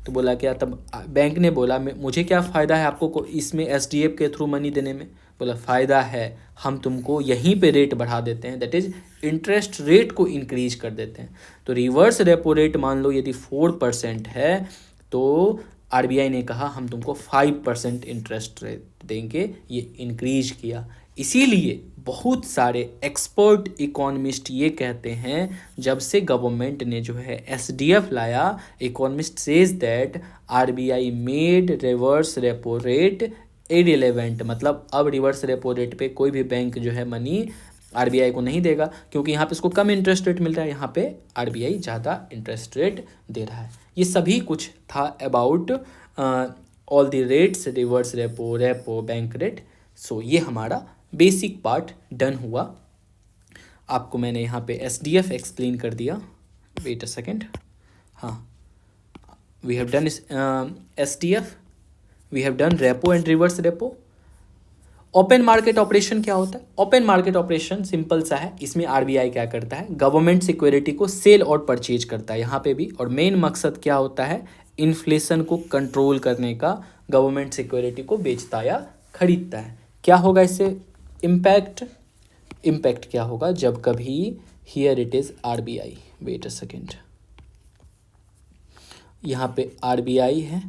तो बोला क्या, तब बैंक ने बोला मुझे क्या फ़ायदा है आपको इसमें एसडीएफ के थ्रू मनी देने में. बोला फ़ायदा है, हम तुमको यहीं पे रेट बढ़ा देते हैं, दैट इज़ इंटरेस्ट रेट को इंक्रीज कर देते हैं. तो रिवर्स रेपो रेट मान लो यदि 4% है तो आरबीआई ने कहा हम तुमको 5% इंटरेस्ट रेट देंगे, ये इंक्रीज किया. इसीलिए बहुत सारे एक्सपर्ट इकोनॉमिस्ट ये कहते हैं जब से गवर्नमेंट ने जो है एसडीएफ लाया, economist says that RBI made reverse repo rate irrelevant. मतलब अब रिवर्स रेपो रेट पे कोई भी बैंक जो है मनी आरबीआई को नहीं देगा, क्योंकि यहाँ पे इसको कम इंटरेस्ट रेट मिल रहा है, यहाँ पे आरबीआई ज़्यादा इंटरेस्ट रेट दे रहा है. ये सभी कुछ था about all the rates, reverse repo, repo, bank rate. So ये हमारा बेसिक पार्ट डन हुआ. आपको मैंने यहाँ पे एसडीएफ एक्सप्लेन कर दिया. Wait a second. हाँ, we have done SDF, we have done repo and reverse repo. Open market operation क्या होता है. ओपन मार्केट ऑपरेशन सिंपल सा है. इसमें आरबीआई क्या करता है, गवर्नमेंट सिक्योरिटी को सेल और परचेज करता है यहाँ पे भी. और मेन मकसद क्या होता है, इन्फ्लेशन को कंट्रोल करने का. गवर्नमेंट सिक्योरिटी को बेचता या खरीदता है. क्या होगा इससे इम्पैक्ट, इम्पैक्ट क्या होगा जब कभी, here it is RBI, wait a second, यहाँ पे आरबीआई है,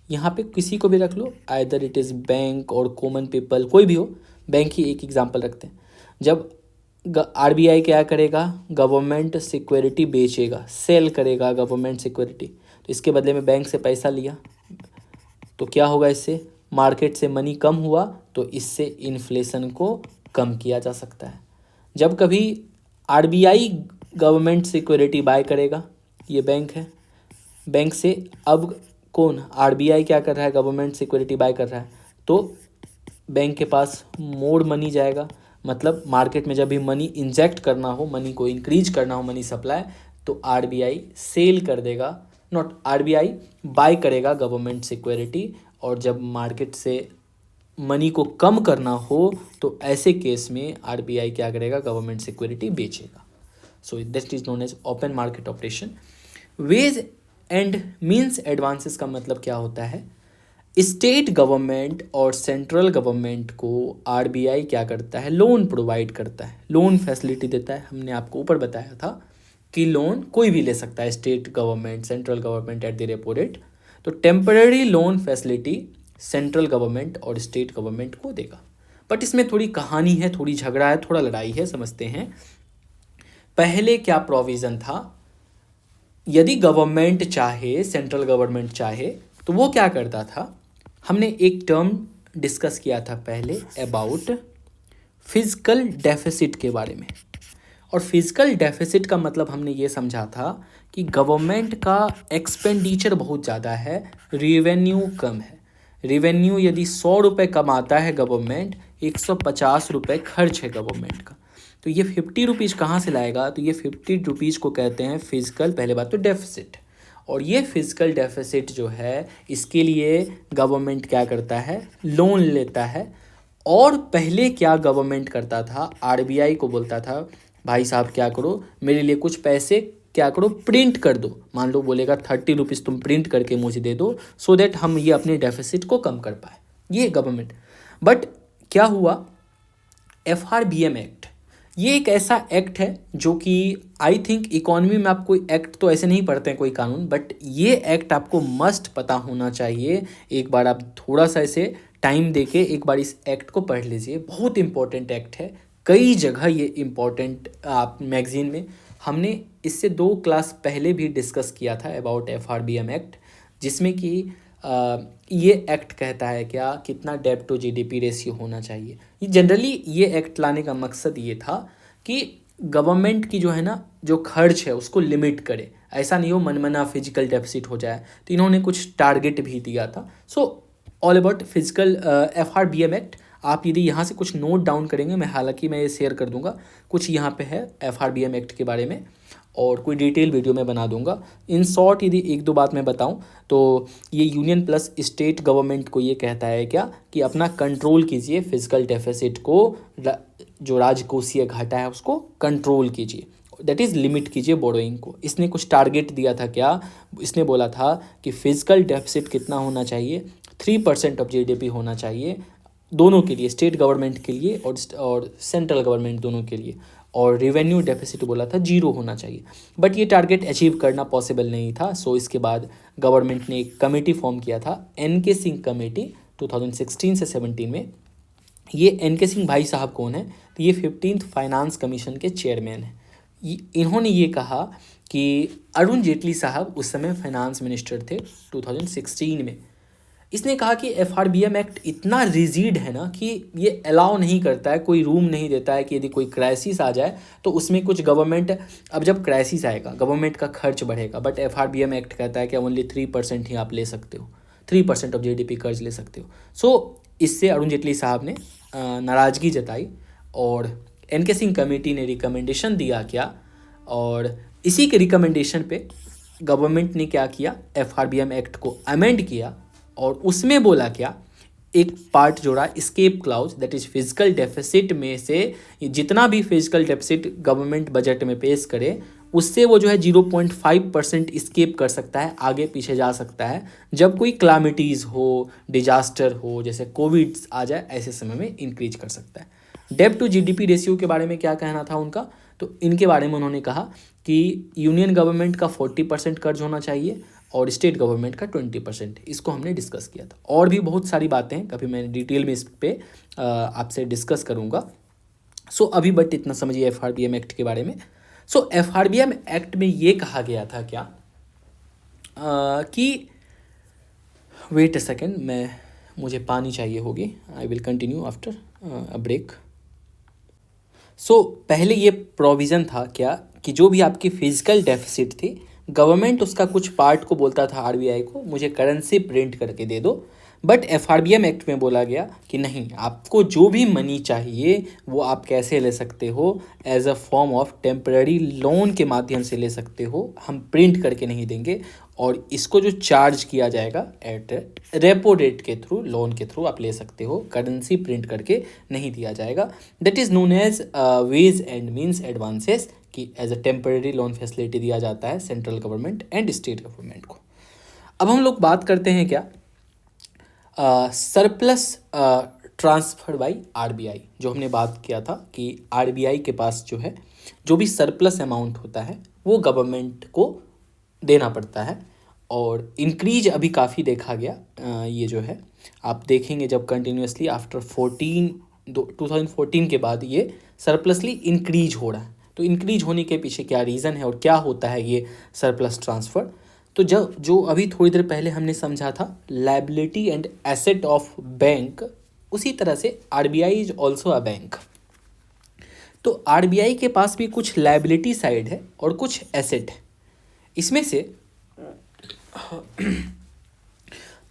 यहाँ पे किसी को भी रख लो, आइदर इट इज़ बैंक और कॉमन पीपल, कोई भी हो. बैंक ही एक एग्जांपल रखते हैं. जब आरबीआई क्या करेगा, गवर्नमेंट सिक्योरिटी बेचेगा, सेल करेगा गवर्नमेंट सिक्योरिटी, तो इसके बदले में बैंक से पैसा लिया, तो क्या होगा इससे, मार्केट से मनी कम हुआ, तो इससे इन्फ्लेशन को कम किया जा सकता है. जब कभी आरबीआई गवर्नमेंट सिक्योरिटी बाय करेगा, ये बैंक है, बैंक से अब कौन, आरबीआई क्या कर रहा है, गवर्नमेंट सिक्योरिटी बाय कर रहा है, तो बैंक के पास मोर मनी जाएगा. मतलब मार्केट में जब भी मनी इंजेक्ट करना हो, मनी को इंक्रीज करना हो, मनी सप्लाई, तो आरबीआई सेल कर देगा, नॉट आरबीआई बाय करेगा गवर्नमेंट सिक्योरिटी. और जब मार्केट से मनी को कम करना हो तो ऐसे केस में आरबीआई क्या करेगा, गवर्नमेंट सिक्योरिटी बेचेगा. So this is known as open market operation. Ways and means advances का मतलब क्या होता है, स्टेट गवर्नमेंट और सेंट्रल गवर्नमेंट को आरबीआई क्या करता है, लोन प्रोवाइड करता है, लोन फैसिलिटी देता है. हमने आपको ऊपर बताया था कि लोन कोई भी ले सकता है, state government, central government at the repo rate. तो temporary loan facility central government और स्टेट गवर्नमेंट को देगा. बट इसमें थोड़ी कहानी है, थोड़ी झगड़ा है, थोड़ा लड़ाई है, समझते हैं. पहले क्या प्रोविज़न था, यदि गवर्नमेंट चाहे, सेंट्रल गवर्नमेंट चाहे, तो वो क्या करता था, हमने एक टर्म डिस्कस किया था पहले अबाउट फिजिकल डेफिसिट के बारे में। और फिजिकल डेफिसिट का मतलब हमने ये समझा था कि गवर्नमेंट का एक्सपेंडिचर बहुत ज़्यादा है, रेवेन्यू कम है। रेवेन्यू यदि 100 रुपये कमाता है गवर्नमेंट, 150 रुपये खर्च है गवर्नमेंट का, तो ये 50 रुपीज़ कहाँ से लाएगा? तो ये 50 रुपीज़ को कहते हैं फिजिकल, पहले बात तो डेफिसिट। और ये फिजिकल डेफिसिट जो है, इसके लिए गवर्नमेंट क्या करता है? लोन लेता है। और पहले क्या गवर्नमेंट करता था? आरबीआई को बोलता था भाई साहब क्या करो, मेरे लिए कुछ पैसे क्या करो, प्रिंट कर दो। मान लो बोलेगा 30 रुपीज़ तुम प्रिंट करके मुझे दे दो, सो दैट हम ये अपने डेफिसिट को कम कर पाए, ये गवर्नमेंट। बट क्या हुआ? FRBM एक्ट, ये एक ऐसा एक्ट है जो कि आई थिंक इकोनॉमी में आप कोई एक्ट तो ऐसे नहीं पढ़ते हैं कोई कानून, बट ये एक्ट आपको मस्ट पता होना चाहिए। एक बार आप थोड़ा सा इसे टाइम देके एक बार इस एक्ट को पढ़ लीजिए, बहुत इंपॉर्टेंट एक्ट है। कई जगह ये इम्पोर्टेंट आप मैगजीन में, हमने इससे 2 क्लास पहले भी डिस्कस किया था अबाउट FRBM एक्ट, जिसमें कि ये एक्ट कहता है क्या, कितना डेब्ट टू GDP रेशियो होना चाहिए। ये जनरली ये एक्ट लाने का मकसद ये था कि गवर्नमेंट की जो है ना, जो खर्च है उसको लिमिट करे, ऐसा नहीं हो मनमना फिजिकल डेफिसिट हो जाए। तो इन्होंने कुछ टारगेट भी दिया था। So all about physical FRBM act. आप यदि यहाँ से कुछ नोट डाउन करेंगे, मैं हालांकि मैं ये शेयर कर दूंगा कुछ यहाँ पे है FRBM एक्ट के बारे में, और कोई डिटेल वीडियो में बना दूंगा। इन शॉर्ट यदि 1-2 बात मैं बताऊं तो ये यूनियन प्लस स्टेट गवर्नमेंट को ये कहता है क्या, कि अपना कंट्रोल कीजिए फिजिकल डेफिसिट को, जो राजकोषीय घाटा है उसको कंट्रोल कीजिए, दैट इज़ लिमिट कीजिए बोरोइंग को। इसने कुछ टारगेट दिया था क्या, इसने बोला था कि फिजिकल डेफिसिट कितना होना चाहिए, 3% ऑफ GDP होना चाहिए, दोनों के लिए, स्टेट गवर्नमेंट के लिए और सेंट्रल गवर्नमेंट दोनों के लिए। और रेवेन्यू डेफिसिट बोला था 0 होना चाहिए। बट ये टारगेट अचीव करना पॉसिबल नहीं था। सो इसके बाद गवर्नमेंट ने एक कमेटी फॉर्म किया था, NK सिंह कमेटी, 2016 से 17 में। ये NK सिंह भाई साहब कौन है? तो ये 15th फाइनेंस कमीशन के चेयरमैन हैं। इन्होंने ये कहा कि अरुण जेटली साहब उस समय फाइनेंस मिनिस्टर थे 2016 में। इसने कहा कि FRBM एक्ट इतना रिजिड है ना कि ये अलाउ नहीं करता है, कोई रूम नहीं देता है कि यदि कोई क्राइसिस आ जाए तो उसमें कुछ गवर्नमेंट, अब जब क्राइसिस आएगा गवर्नमेंट का खर्च बढ़ेगा, बट FRBM एक्ट कहता है कि ओनली 3% ही आप ले सकते हो, 3% ऑफ GDP कर्ज ले सकते हो। सो इससे अरुण जेटली साहब ने नाराज़गी जताई और NK सिंह कमेटी ने रिकमेंडेशन दिया क्या, और इसी के रिकमेंडेशन पे गवर्नमेंट ने क्या किया, FRBM एक्ट को अमेंड किया। और उसमें बोला क्या, एक पार्ट जोड़ा escape clause, that is fiscal deficit में से जितना भी फिजिकल डेफिसिट गवर्नमेंट बजट में पेश करे, उससे वो जो है 0.5% स्केप कर सकता है, आगे पीछे जा सकता है। जब कोई क्लामिटीज़ हो, डिजास्टर हो, जैसे कोविड आ जाए, ऐसे समय में इंक्रीज कर सकता है। डेब्ट टू GDP रेशियो के बारे में क्या कहना था उनका, तो इनके बारे में उन्होंने कहा कि यूनियन गवर्नमेंट का 40% कर्ज होना चाहिए और स्टेट गवर्नमेंट का 20%। इसको हमने डिस्कस किया था। और भी बहुत सारी बातें हैं, कभी मैं डिटेल में इस पे आपसे डिस्कस करूँगा। सो अभी बट इतना समझिए FRBM एक्ट के बारे में। सो FRBM एक्ट में ये कहा गया था क्या, कि वेट अ सेकेंड, मुझे पानी चाहिए होगी, I will continue after a break. So पहले ये प्रोविज़न था क्या, कि जो भी आपकी फिजिकल डेफिसिट थी, गवर्नमेंट उसका कुछ पार्ट को बोलता था RBI को, मुझे करेंसी प्रिंट करके दे दो। बट FRBM एक्ट में बोला गया कि नहीं, आपको जो भी मनी चाहिए वो आप कैसे ले सकते हो, as a form of temporary loan के माध्यम से ले सकते हो, हम प्रिंट करके नहीं देंगे। और इसको जो चार्ज किया जाएगा एट रेपो रेट के थ्रू, लोन के थ्रू आप ले सकते हो, करेंसी प्रिंट करके नहीं दिया जाएगा। That is known as ways and means advances, कि as a temporary loan facility दिया जाता है central government and state government को। अब हम लोग बात करते हैं क्या, सरप्लस ट्रांसफर बाय RBI, जो हमने बात किया था कि RBI के पास जो है, जो भी सरप्लस अमाउंट होता है वो गवर्नमेंट को देना पड़ता है। और इंक्रीज अभी काफ़ी देखा गया, ये जो है आप देखेंगे जब कंटिन्यूसली आफ्टर 2014 के बाद ये सरप्लसली इंक्रीज हो रहा है। तो इंक्रीज होने के पीछे क्या रीज़न है और क्या होता है ये सरप्लस ट्रांसफ़र, तो जो अभी थोड़ी देर पहले हमने समझा था liability and asset of bank, उसी तरह से RBI is also a bank. तो आरबीआई के पास भी कुछ लायबिलिटी साइड है और कुछ एसेट है। इसमें से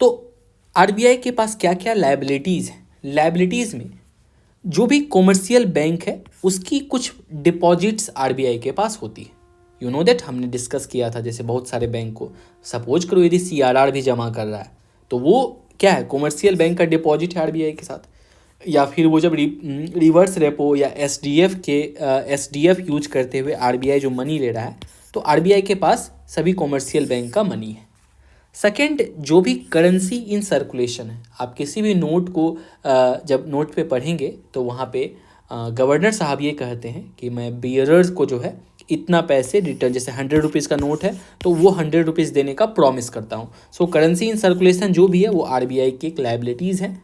तो आरबीआई के पास क्या क्या लायबिलिटीज़ हैं? लायबिलिटीज़ में जो भी कॉमर्शियल बैंक है उसकी कुछ डिपॉजिट्स आरबीआई के पास होती है। यू नो दैट, हमने डिस्कस किया था, जैसे बहुत सारे बैंक को सपोज करो यदि सीआरआर भी जमा कर रहा है तो वो क्या है, कॉमर्शियल बैंक का डिपॉजिट है आरबीआई के साथ। या फिर वो जब रिवर्स रेपो या एसडीएफ यूज करते हुए आरबीआई जो मनी ले रहा है तो आरबीआई के पास सभी कॉमर्शियल बैंक का मनी है। सेकेंड, जो भी करेंसी इन सर्कुलेशन है, आप किसी भी नोट को जब नोट पे पढ़ेंगे तो वहाँ पे गवर्नर साहब ये कहते हैं कि मैं बियरर्स को जो है इतना पैसे रिटर्न, जैसे 100 रुपीज़ का नोट है तो वो 100 रुपीज़ देने का प्रॉमिस करता हूँ। सो करेंसी इन सर्कुलेशन जो भी है वो आरबीआई की एक लायबिलिटीज़ है।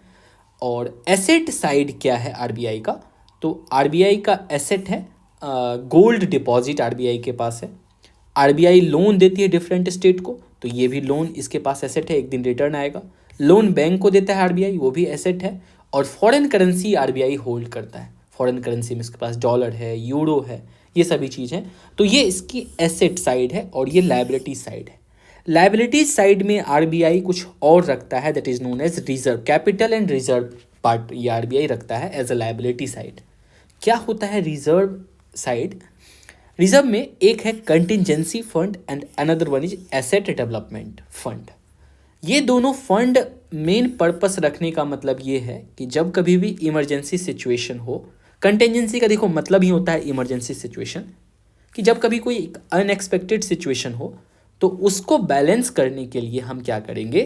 और एसेट साइड क्या है आरबीआई का? तो आरबीआई का एसेट है गोल्ड डिपॉजिट आरबीआई के पास है। आरबीआई लोन देती है डिफरेंट स्टेट को, तो ये भी लोन इसके पास एसेट है, एक दिन रिटर्न आएगा। लोन बैंक को देता है आरबीआई, वो भी एसेट है। और फॉरेन करेंसी आरबीआई होल्ड करता है, फॉरेन करेंसी में इसके पास डॉलर है, यूरो है, ये सभी चीज़ तो ये इसकी एसेट साइड है और ये लायबिलिटी साइड है। लायबिलिटी साइड में आरबीआई कुछ और रखता है, that is known as reserve, capital and reserve part ये आरबीआई रखता है एज अ लायबिलिटी साइड। क्या होता है रिजर्व साइड? रिजर्व में एक है contingency fund and another one is asset development fund. ये दोनों फंड मेन पर्पस रखने का मतलब ये है कि जब कभी भी इमरजेंसी सिचुएशन हो, कंटिजेंसी का देखो मतलब ही होता है इमरजेंसी सिचुएशन, कि जब कभी कोई अनएक्सपेक्टेड सिचुएशन हो तो उसको बैलेंस करने के लिए हम क्या करेंगे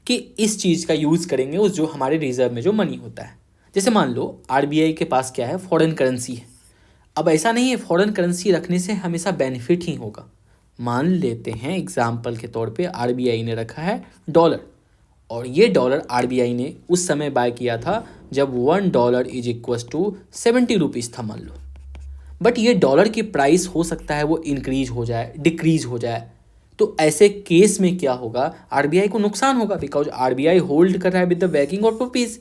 कि इस चीज़ का यूज़ करेंगे, उस जो हमारे रिजर्व में जो मनी होता है। जैसे मान लो आरबीआई के पास क्या है, फॉरेन करेंसी है। अब ऐसा नहीं है फॉरेन करेंसी रखने से हमेशा बेनिफिट ही होगा। मान लेते हैं एग्जाम्पल के तौर पे आरबीआई ने रखा है डॉलर, और ये डॉलर आरबीआई ने उस समय बाय किया था जब $1 इज इक्वल टू 70 रुपीज़ था मान लो। बट ये डॉलर की प्राइस हो सकता है वो इंक्रीज हो जाए, डिक्रीज हो जाए, तो ऐसे केस में क्या होगा, आरबीआई को नुकसान होगा, बिकॉज आरबीआई होल्ड कर रहा है with the banking of rupees.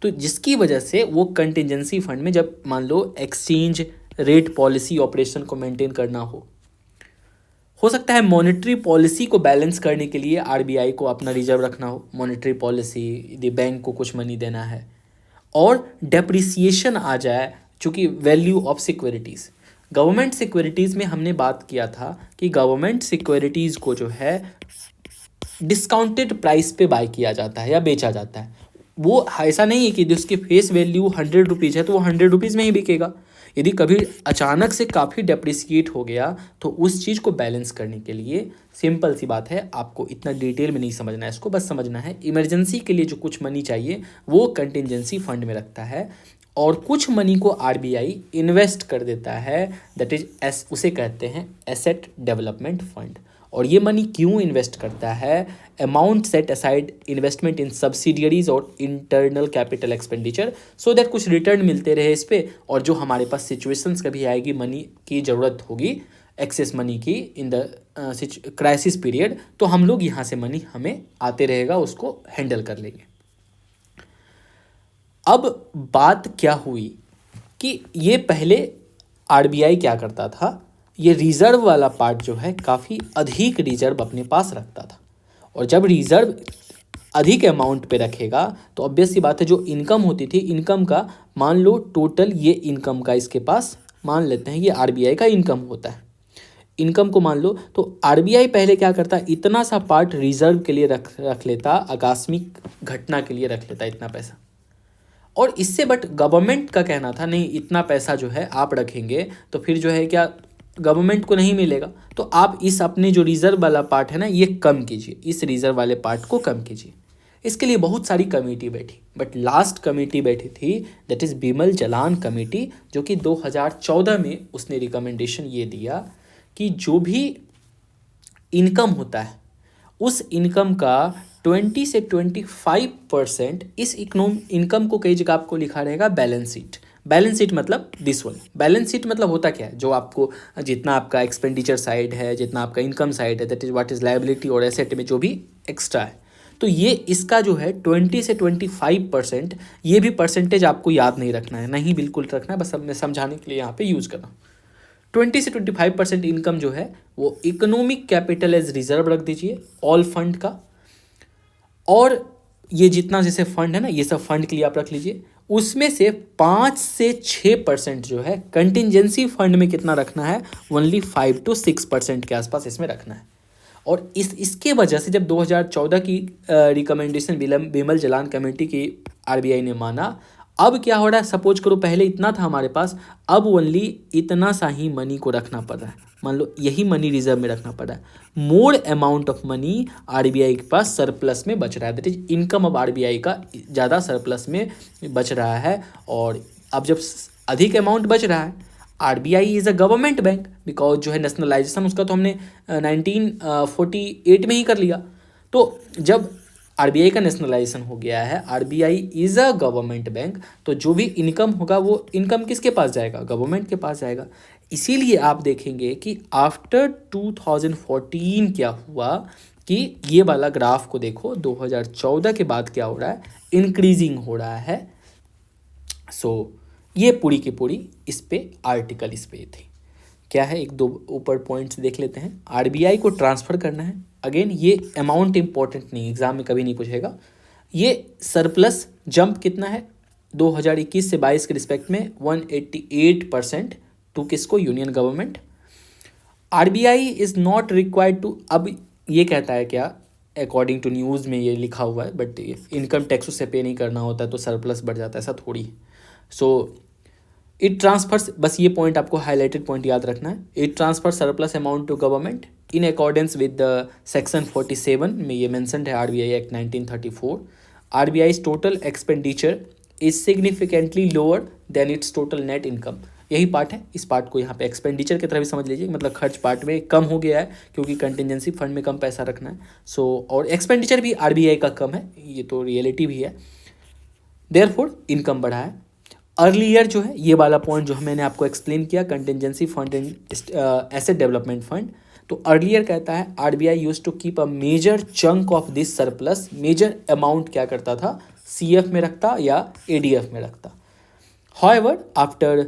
तो जिसकी वजह से वो कंटिजेंसी फंड में जब मान लो एक्सचेंज रेट पॉलिसी ऑपरेशन को मेंटेन करना हो सकता है मॉनेटरी पॉलिसी को बैलेंस करने के लिए आरबीआई को अपना रिजर्व रखना हो, मॉनेटरी पॉलिसी, यदि बैंक को कुछ मनी देना है, और डेप्रिसिएशन आ जाए चूँकि value of securities. Government securities में हमने बात किया था कि गवर्नमेंट सिक्योरिटीज़ को जो है डिस्काउंटेड प्राइस पे बाय किया जाता है या बेचा जाता है। वो ऐसा नहीं है कि उसकी फेस वैल्यू 100 रुपीज़ है तो वो 100 रुपीज़ में ही बिकेगा। यदि कभी अचानक से काफ़ी डेप्रिसिएट हो गया तो उस चीज़ को बैलेंस करने के लिए सिंपल सी बात है, आपको इतना डिटेल में नहीं समझना है इसको, बस समझना है इमरजेंसी के लिए जो कुछ मनी चाहिए वो कंटिजेंसी फंड में रखता है, और कुछ मनी को आरबीआई इन्वेस्ट कर देता है, दैट इज उसे कहते हैं एसेट डेवलपमेंट फंड। और ये मनी क्यों इन्वेस्ट करता है? Amount set aside investment in subsidiaries और internal capital expenditure, so that कुछ रिटर्न मिलते रहे इस पे, और जो हमारे पास सिचुएशंस कभी आएगी मनी की ज़रूरत होगी, एक्सेस मनी की इन द क्राइसिस पीरियड, तो हम लोग यहाँ से मनी हमें आते रहेगा, उसको हैंडल कर लेंगे। अब बात क्या हुई कि ये पहले आरबीआई क्या करता था, ये रिजर्व वाला पार्ट जो है काफ़ी अधिक रिजर्व अपने पास रखता था, और जब रिजर्व अधिक अमाउंट पे रखेगा तो ऑब्वियस सी बात है जो इनकम होती थी, इनकम का मान लो टोटल ये इनकम का इसके पास मान लेते हैं ये आरबीआई का इनकम होता है, इनकम को मान लो, तो आरबीआई पहले क्या करता, इतना सा पार्ट रिजर्व के लिए रख लेता, आकस्मिक घटना के लिए रख लेता इतना पैसा। और इससे बट गवर्नमेंट का कहना था नहीं, इतना पैसा जो है आप रखेंगे तो फिर जो है क्या गवर्नमेंट को नहीं मिलेगा, तो आप इस अपने जो रिजर्व वाला पार्ट है ना ये कम कीजिए, इस रिजर्व वाले पार्ट को कम कीजिए। इसके लिए बहुत सारी कमेटी बैठी, बट लास्ट कमेटी बैठी थी that is Bimal Jalan committee, जो कि 2014 में उसने रिकमेंडेशन ये दिया कि जो भी इनकम होता है उस इनकम का 20 से 25% इस इनकम को कई जगह आपको लिखा रहेगा बैलेंस शीट, बैलेंस शीट मतलब दिस वन। बैलेंस शीट मतलब होता क्या है, जो आपको जितना आपका एक्सपेंडिचर साइड है, जितना आपका इनकम साइड है, that is what is liability और एसेट में जो भी एक्स्ट्रा है, तो ये इसका जो है 20 से 25%, ये भी परसेंटेज आपको याद नहीं रखना है, नहीं बिल्कुल रखना है, बस मैं समझाने के लिए यहाँ पे यूज़ कर रहा हूँ। 20 से 25% इनकम जो है वो इकोनॉमिक कैपिटल एज रिजर्व रख दीजिए ऑल फंड का, और ये जितना जैसे फंड है ना, ये सब फंड के लिए आप रख लीजिए। उसमें से 5 से 6% जो है कंटिजेंसी फंड में कितना रखना है, ओनली 5 to 6% के आसपास इसमें रखना है। और इसके वजह से जब 2014 की रिकमेंडेशन बिमल जलान कमेटी की आरबीआई ने माना, अब क्या हो रहा है, सपोज करो पहले इतना था हमारे पास, अब ओनली इतना सा ही मनी को रखना पड़ रहा है, मान लो यही मनी रिजर्व में रखना पड़ रहा है। More amount of money RBI के पास सरप्लस में बच रहा है, that is income of RBI का ज़्यादा सरप्लस में बच रहा है। और अब जब अधिक अमाउंट बच रहा है, RBI is a government bank, because जो है नेशनलाइजेशन उसका तो हमने 1948 में ही कर लिया। तो जब आरबीआई का नेशनलाइजेशन हो गया है, RBI is a government bank, तो जो भी इनकम होगा वो इनकम किसके पास जाएगा, गवर्नमेंट के पास जाएगा। इसीलिए आप देखेंगे कि आफ्टर 2014 क्या हुआ कि ये वाला ग्राफ को देखो, 2014 के बाद क्या हो रहा है, इंक्रीजिंग हो रहा है। सो ये पूरी की पूरी इस पे आर्टिकल इस पे थी। क्या है, एक दो ऊपर पॉइंट्स देख लेते हैं। आरबीआई को ट्रांसफ़र करना है, अगेन ये अमाउंट इंपॉर्टेंट नहीं, एग्जाम में कभी नहीं पूछेगा। ये सरप्लस जंप कितना है 2021 से 22 के रिस्पेक्ट में 188% टू किसको, union government. RBI is not required to, अब ये कहता है क्या, अकॉर्डिंग टू न्यूज़ में ये लिखा हुआ है, बट इनकम टैक्स उससे पे नहीं करना होता है तो सरप्लस बढ़ जाता है, ऐसा थोड़ी। सो इट ट्रांसफर्स, बस ये पॉइंट आपको हाईलाइटेड पॉइंट याद रखना है, it transfer surplus amount to government in accordance with the section 47 में ये मेंशन्ड है RBI act 1934। RBI total expenditure is significantly lower than its total net income. यही पार्ट है, इस पार्ट को यहाँ पे एक्सपेंडिचर की तरह भी समझ लीजिए, मतलब खर्च पार्ट में कम हो गया है क्योंकि कंटिजेंसी फंड में कम पैसा रखना है। सो और एक्सपेंडिचर भी आरबीआई का कम है, ये तो रियलिटी भी है, देयरफॉर इनकम बढ़ा है। अर्लियर जो है ये वाला पॉइंट जो मैंने आपको एक्सप्लेन किया, contingency fund and asset development fund, तो अर्लियर कहता है RBI used to keep a major chunk of this surplus, major amount क्या करता था, सीएफ में रखता या एडीएफ में रखता। हाउएवर आफ्टर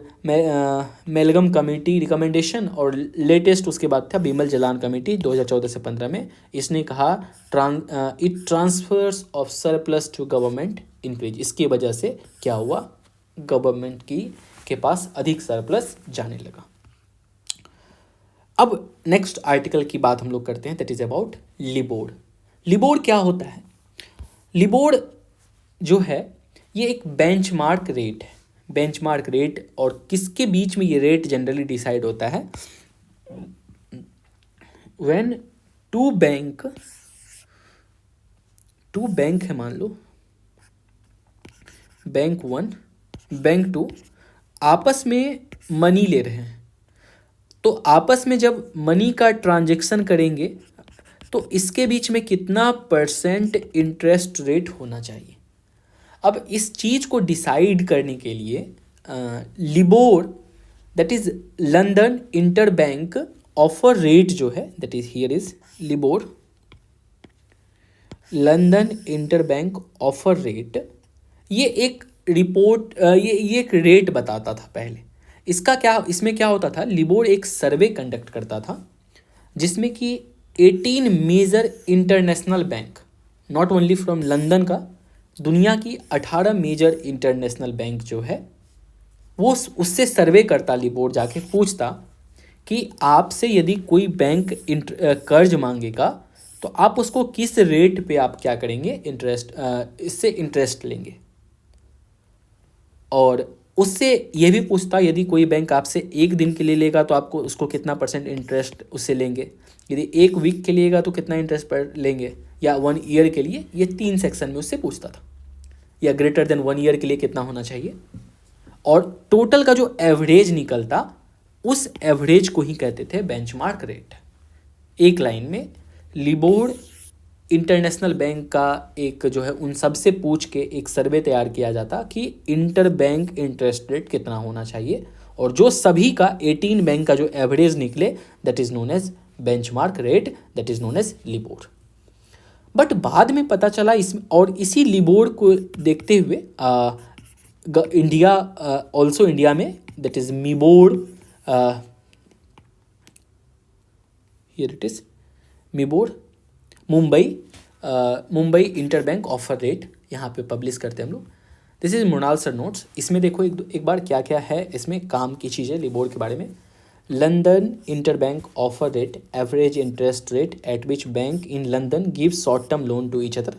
मेलगम कमेटी रिकमेंडेशन और लेटेस्ट उसके बाद था बिमल जलान कमेटी 2014 से 15 में, इसने कहा it transfers of surplus to government increase. इसकी वजह से क्या हुआ, गवर्नमेंट के पास अधिक सरप्लस जाने लगा। अब नेक्स्ट आर्टिकल की बात हम लोग करते हैं, that is about LIBOR. LIBOR क्या होता है, लिबोर जो है ये एक बेंचमार्क रेट है, बेंचमार्क रेट, और किसके बीच में ये रेट जनरली डिसाइड होता है, व्हेन टू बैंक है, मान लो बैंक 1 बैंक 2 आपस में मनी ले रहे हैं, तो आपस में जब मनी का ट्रांजैक्शन करेंगे तो इसके बीच में कितना % इंटरेस्ट रेट होना चाहिए। अब इस चीज़ को डिसाइड करने के लिए LIBOR, that is London inter bank offer rate जो है, that is here is LIBOR, London inter bank offer rate, ये एक रिपोर्ट, ये एक रेट बताता था पहले। इसका क्या, इसमें क्या होता था, लिबोर एक सर्वे कंडक्ट करता था जिसमें कि 18 major international bank, not only from London का, दुनिया की 18 मेजर इंटरनेशनल बैंक जो है वो उससे सर्वे करता, लिबोर जाके पूछता कि आपसे यदि कोई बैंक कर्ज मांगेगा तो आप उसको किस रेट पे आप क्या करेंगे, इंटरेस्ट, इससे इंटरेस्ट लेंगे। और उससे ये भी पूछता यदि कोई बैंक आपसे 1 दिन के लिए लेगा तो आपको उसको कितना % इंटरेस्ट उससे लेंगे, यदि 1 वीक के लिए लेगा तो कितना इंटरेस्ट पर लेंगे, या 1 ईयर के लिए, ये 3 सेक्शन में उससे पूछता था, या ग्रेटर देन 1 ईयर के लिए कितना होना चाहिए। और टोटल का जो एवरेज निकलता, उस एवरेज को ही कहते थे बेंचमार्क रेट। एक लाइन में लिबोर इंटरनेशनल बैंक का एक जो है उन सब से पूछ के एक सर्वे तैयार किया जाता कि इंटर बैंक इंटरेस्ट रेट कितना होना चाहिए, और जो सभी का 18 बैंक का जो एवरेज निकले that is known as benchmark rate, that is known as LIBOR. But बाद में पता चला इसमें, और इसी लिबोर को देखते हुए इंडिया ऑल्सो इंडिया में that is MIBOR, here it is MIBOR Mumbai inter bank offer rate यहाँ पे पब्लिश करते हैं हम लोग। This is Mrinal sir notes. इसमें देखो एक बार क्या क्या है इसमें काम की चीज़ें लिबोर के बारे में। London inter bank offer rate, average interest rate at which bank in London give short term loan to each other.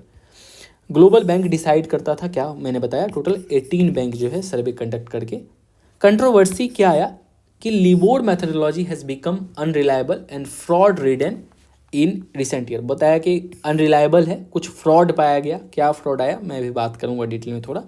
Global bank decide करता था क्या, मैंने बताया टोटल 18 बैंक जो है सर्वे कंडक्ट करके। कंट्रोवर्सी क्या आया कि LIBOR methodology has become unreliable and fraud ridden in recent year. बताया कि अनरिलायबल है, कुछ फ्रॉड पाया गया। क्या फ्रॉड आया मैं भी बात करूंगा डिटेल में थोड़ा।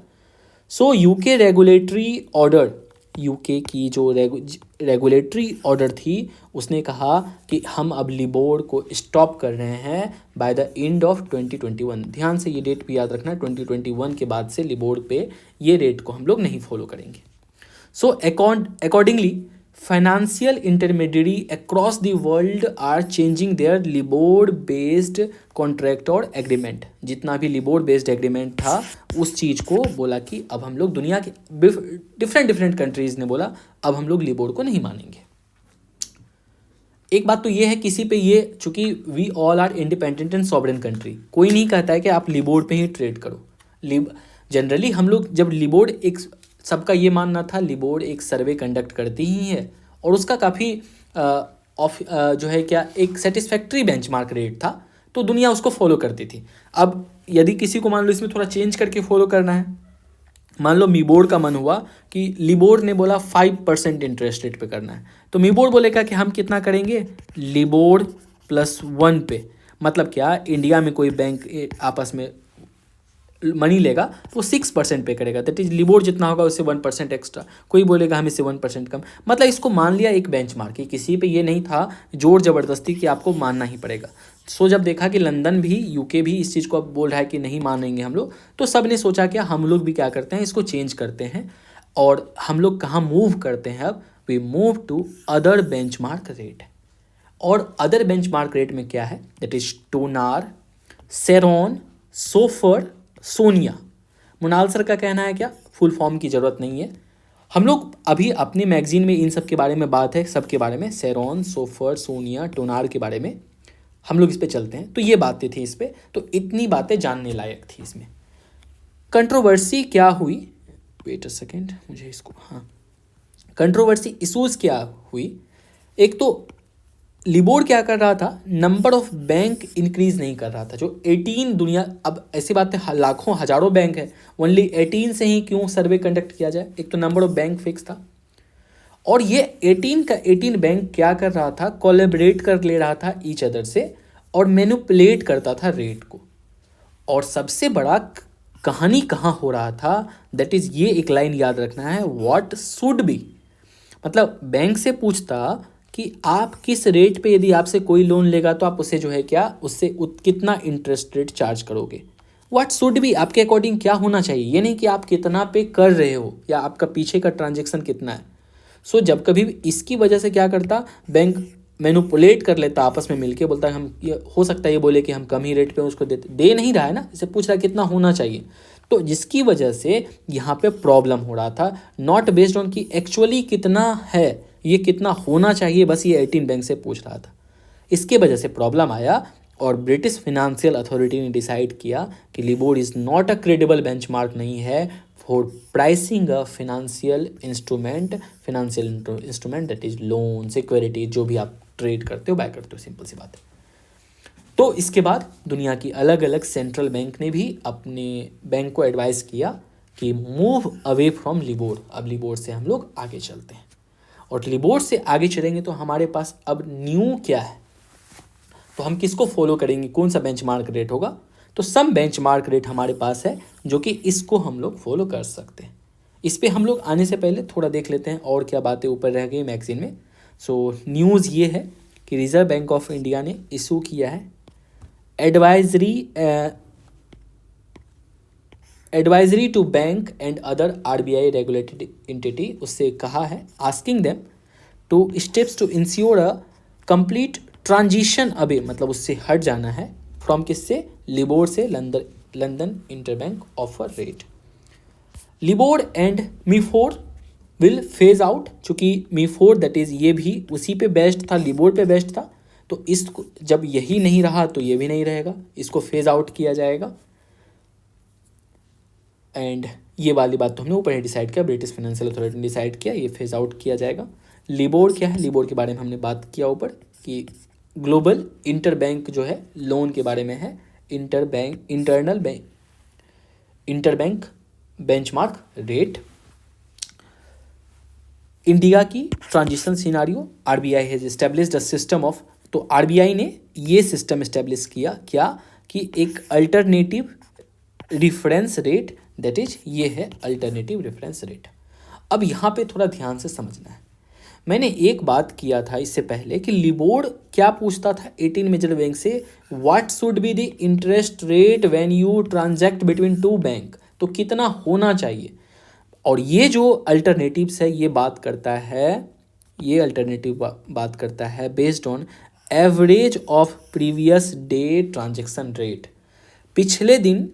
सो यूके रेगुलेटरी ऑर्डर, यूके की जो रेगुलेटरी ऑर्डर थी उसने कहा कि हम अब लिबोर को स्टॉप कर रहे हैं बाय द एंड ऑफ 2021। ध्यान से ये डेट भी याद रखना, 2021 के बाद से लिबोर पे ये रेट को हम लोग नहीं फॉलो करेंगे। So accordingly financial intermediary across the world are changing their LIBOR based contract और एग्रीमेंट। जितना भी लिबोर बेस्ड एग्रीमेंट था उस चीज़ को बोला कि अब हम लोग दुनिया के डिफरेंट कंट्रीज़ ने बोला अब हम लोग लिबोर को नहीं मानेंगे। एक बात तो ये है किसी पे ये, चूंकि we all are independent and sovereign country, कोई नहीं कहता है कि आप लिबोर पे ही ट्रेड करो। जनरली हम लोग जब लिबोर एक, सबका ये मानना था लिबोर एक सर्वे कंडक्ट करती ही है और उसका काफ़ी जो है क्या एक सेटिस्फैक्ट्री बेंचमार्क रेट था, तो दुनिया उसको फॉलो करती थी। अब यदि किसी को मान लो इसमें थोड़ा चेंज करके फॉलो करना है, मान लो मीबोर का मन हुआ कि लिबोर ने बोला 5% इंटरेस्ट रेट पे करना है, तो मीबोर बोलेगा कि हम कितना करेंगे, लिबोर +1 पे। मतलब क्या, इंडिया में कोई बैंक आपस में मनी लेगा तो वो 6% पे करेगा, दैट इज लिबोर जितना होगा उससे 1% एक्स्ट्रा। कोई बोलेगा हमें से 1% कम। मतलब इसको मान लिया एक बेंचमार्क, कि किसी पे ये नहीं था जोर जबरदस्ती कि आपको मानना ही पड़ेगा। सो जब देखा कि लंदन भी, यूके भी इस चीज़ को अब बोल रहा है कि नहीं मानेंगे हम लोग, तो सब ने सोचा क्या हम लोग भी क्या करते हैं, इसको चेंज करते हैं। और हम लोग कहाँ मूव करते हैं अब, we move to other benchmark rate. और अदर बेंचमार्क रेट में क्या है, that is TONAR, SARON, SOFR, SONIA. Munal sir का कहना है क्या, फुल फॉर्म की ज़रूरत नहीं है, हम लोग अभी अपने मैगजीन में इन सब के बारे में बात है, सबके बारे में, सेरोन, सोफर, सोनिया, टोनार के बारे में हम लोग इस पे चलते हैं। तो ये बातें थी इस पे, तो इतनी बातें जानने लायक थी इसमें। कंट्रोवर्सी क्या हुई, वेट अ सेकेंड, मुझे इसको, हाँ, कंट्रोवर्सी इशूज़ क्या हुई। एक तो लिबोर क्या कर रहा था, नंबर ऑफ बैंक इंक्रीज नहीं कर रहा था। जो 18 दुनिया, अब ऐसी बात है लाखों हजारों बैंक है, ओनली 18 से ही क्यों सर्वे कंडक्ट किया जाए। एक तो नंबर ऑफ बैंक फिक्स था, और ये 18 का 18 बैंक क्या कर रहा था, कोलैबोरेट कर ले रहा था ईच अदर से और मैनिपुलेट करता था रेट को। और सबसे बड़ा कहानी कहाँ हो रहा था, दैट इज, ये एक लाइन याद रखना है, व्हाट शुड बी। मतलब बैंक से पूछता कि आप किस रेट पे, यदि आपसे कोई लोन लेगा तो आप उसे जो है क्या, उससे कितना इंटरेस्ट रेट चार्ज करोगे। व्हाट शुड बी, आपके अकॉर्डिंग क्या होना चाहिए, ये नहीं कि आप कितना पे कर रहे हो या आपका पीछे का ट्रांजेक्शन कितना है। सो जब कभी भी इसकी वजह से क्या करता, बैंक मैनिपुलेट कर लेता, आपस में मिलके बोलता है हम, ये हो सकता है ये बोले कि हम कम ही रेट पे उसको देते, दे नहीं रहा है ना, इसे पूछ रहा है कितना होना चाहिए। तो जिसकी वजह से यहाँ पे प्रॉब्लम हो रहा था, नॉट बेस्ड ऑन कि एक्चुअली कितना है, ये कितना होना चाहिए, बस ये 18 बैंक से पूछ रहा था। इसके वजह से प्रॉब्लम आया और ब्रिटिश फिनेंशियल अथॉरिटी ने डिसाइड किया कि LIBOR is not a credible benchmark नहीं है for pricing a financial instrument that is loan, security, जो भी आप ट्रेड करते हो, बाय करते हो, सिंपल सी बात है। तो इसके बाद दुनिया की अलग अलग सेंट्रल बैंक ने भी अपने बैंक को एडवाइस किया कि मूव अवे फ्रॉम लिबोर, अब लिबोर से हम लोग आगे चलते हैं। और लिबोर से आगे चलेंगे तो हमारे पास अब न्यू क्या है, तो हम किसको फॉलो करेंगे, कौन सा बेंचमार्क रेट होगा। तो सम बेंचमार्क रेट हमारे पास है जो कि इसको हम लोग फॉलो कर सकते हैं। इस पे हम लोग आने से पहले थोड़ा देख लेते हैं और क्या बातें ऊपर रह गई मैगजीन में। सो न्यूज़ ये है कि रिजर्व बैंक ऑफ इंडिया ने इशू किया है advisory to bank and other RBI regulated entity, उससे कहा है asking them to steps to ensure a complete transition away, मतलब उससे हट जाना है फ्रॉम किससे, लिबोर से, London interbank offer rate. LIBOR and MIFOR will phase out, चूंकि मीफोर दैट इज ये भी उसी पे बेस्ड था, लिबोर पे बेस्ड था, तो इसको जब यही नहीं रहा तो ये भी नहीं रहेगा, इसको फेज आउट किया जाएगा। एंड ये वाली बात तो हमने ऊपर ही डिसाइड किया, ब्रिटिश फाइनेंशियल अथॉरिटी ने डिसाइड किया, ये फेज आउट किया जाएगा। लिबोर क्या है, लिबोर के बारे में हमने बात किया ऊपर कि ग्लोबल इंटरबैंक जो है लोन के बारे में है, इंटरबैंक बेंचमार्क रेट। इंडिया की transition scenario, RBI has established a system of, तो आरबीआई ने ये सिस्टम एस्टेब्लिश किया क्या कि एक alternative reference rate, that is ये है अल्टरनेटिव रेफरेंस रेट। अब यहाँ पे थोड़ा ध्यान से समझना है, मैंने एक बात किया था इससे पहले कि लिबोर क्या पूछता था 18 मेजर बैंक से, what should be the interest rate when you transact between two bank, तो कितना होना चाहिए। और ये जो अल्टरनेटिव्स है ये बात करता है, ये अल्टरनेटिव बात करता है based on average of previous day transaction rate, पिछले दिन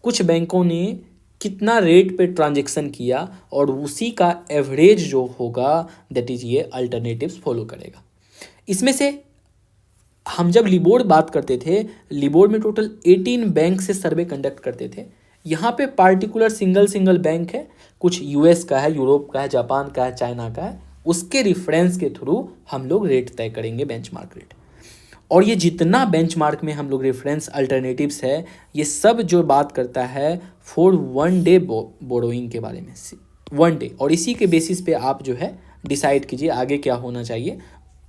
कुछ बैंकों ने कितना रेट पे ट्रांजैक्शन किया और उसी का एवरेज जो होगा दैट इज ये अल्टरनेटिव्स फॉलो करेगा। इसमें से हम जब लिबोर बात करते थे, लिबोर में टोटल 18 बैंक से सर्वे कंडक्ट करते थे। यहाँ पे पार्टिकुलर सिंगल बैंक है, कुछ यूएस का है, यूरोप का है, जापान का है, चाइना का है, उसके रिफरेंस के थ्रू हम लोग रेट तय करेंगे, बेंचमार्क रेट। और ये जितना बेंचमार्क में हम लोग रेफरेंस अल्टरनेटिव्स है, ये सब जो बात करता है फॉर 1 डे बोरोइंग के बारे में, 1 डे, और इसी के बेसिस पे आप जो है डिसाइड कीजिए आगे क्या होना चाहिए।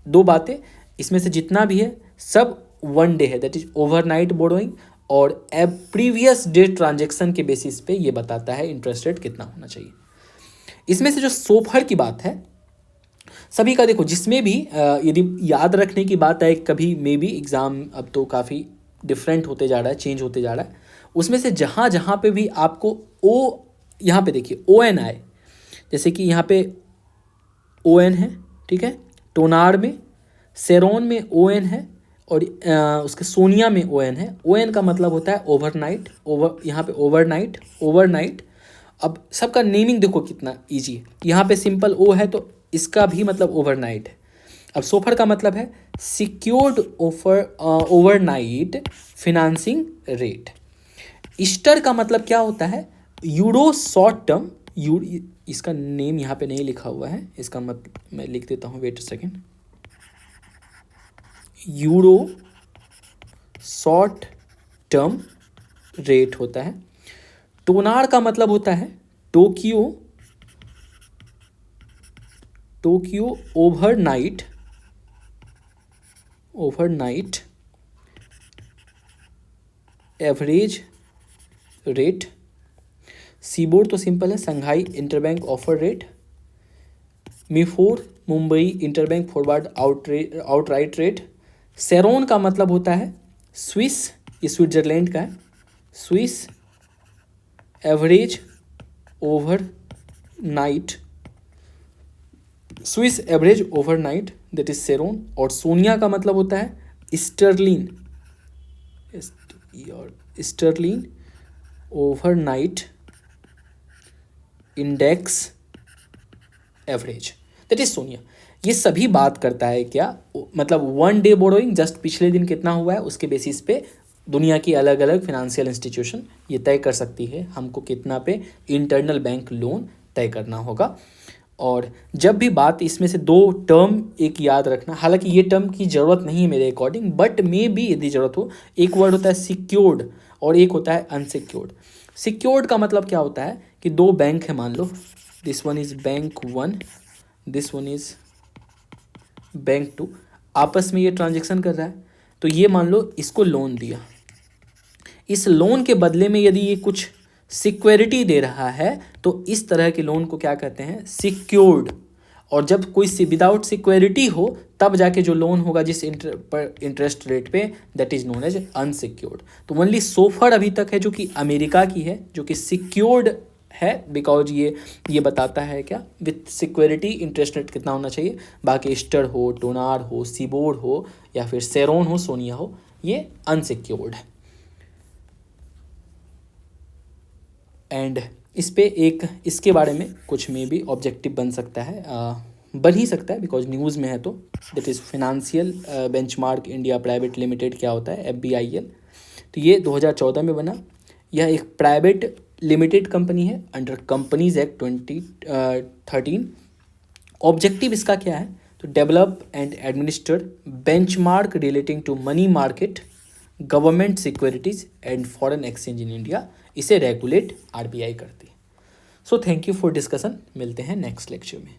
2 बातें, इसमें से जितना भी है सब 1 डे है, दैट इज ओवरनाइट बोरोइंग, और प्रीवियस डे ट्रांजेक्शन के बेसिस पे ये बताता है इंटरेस्ट रेट कितना होना चाहिए। इसमें से जो सोफर की बात है सभी का देखो, जिसमें भी यदि याद रखने की बात है, कभी मे बी एग्ज़ाम अब तो काफ़ी डिफरेंट होते जा रहा है, चेंज होते जा रहा है, उसमें से जहाँ जहाँ पे भी आपको ओ, यहाँ पे देखिए ONI, जैसे कि यहाँ पे ON है, ठीक है, टोनार में, सेरोन में ON है, और उसके सोनिया में ON है। ON का मतलब होता है ओवरनाइट, यहाँ पे ओवरनाइट। अब सबका नेमिंग देखो कितना ईजी है, यहाँ पे सिंपल O है तो इसका भी मतलब ओवरनाइट है। अब सोफर का मतलब है secured overnight financing rate. Easter का मतलब क्या होता है, यूरो शॉर्ट टर्म, इसका नेम यहाँ पे नहीं लिखा हुआ है, इसका मतलब मैं लिख देता हूँ, wait second, euro short term rate होता है। टोनार का मतलब होता है Tokyo overnight average rate. SHIBOR तो सिंपल है, Shanghai interbank offer rate. MIFOR Mumbai interbank forward outright rate. SARON का मतलब होता है स्विस, ये स्विट्जरलैंड का है, Swiss average overnight that is SARON. और सोनिया का मतलब होता है sterling overnight index average that is SONIA. ये सभी बात करता है क्या, मतलब 1 डे बोरोइंग, जस्ट पिछले दिन कितना हुआ है उसके बेसिस पे दुनिया की अलग अलग फिनेंशियल इंस्टीट्यूशन ये तय कर सकती है हमको कितना पे इंटरनल बैंक लोन तय करना होगा। और जब भी बात, इसमें से 2 टर्म एक याद रखना, हालांकि ये टर्म की ज़रूरत नहीं है मेरे अकॉर्डिंग, बट मे भी यदि ज़रूरत हो। एक वर्ड होता है सिक्योर्ड और एक होता है अनसिक्योर्ड। सिक्योर्ड का मतलब क्या होता है कि 2 बैंक है, मान लो this one is bank 1, this one is bank 2, आपस में ये ट्रांजेक्शन कर रहा है, तो ये मान लो इसको लोन दिया, इस लोन के बदले में यदि ये कुछ सिक्योरिटी दे रहा है तो इस तरह के लोन को क्या कहते हैं, सिक्योर्ड। और जब कोई विदाउट सिक्योरिटी हो तब जाके जो लोन होगा जिस इंटरेस्ट रेट पे, that is known as unsecured. तो ओनली सोफर अभी तक है जो कि अमेरिका की है, जो कि सिक्योर्ड है, बिकॉज ये बताता है क्या, विथ सिक्योरिटी इंटरेस्ट रेट कितना होना चाहिए। बाकी स्टर हो, टोनार हो, सीबोर्ड हो या फिर सेरोन हो, सोनिया हो, ये अनसिक्योर्ड है। एंड इस पे एक इसके बारे में कुछ में भी ऑब्जेक्टिव बन सकता है, बन ही सकता है बिकॉज न्यूज़ में है। तो that is financial benchmark India private limited, क्या होता है FBIL। तो ये 2014 में बना। यह एक प्राइवेट लिमिटेड कंपनी है अंडर कंपनीज एक्ट 2013। ऑब्जेक्टिव इसका क्या है, तो develop and administer benchmark relating to money market, government securities and foreign exchange in India. इसे रेगुलेट RBI करती है। So thank you for discussion, मिलते हैं नेक्स्ट लेक्चर में।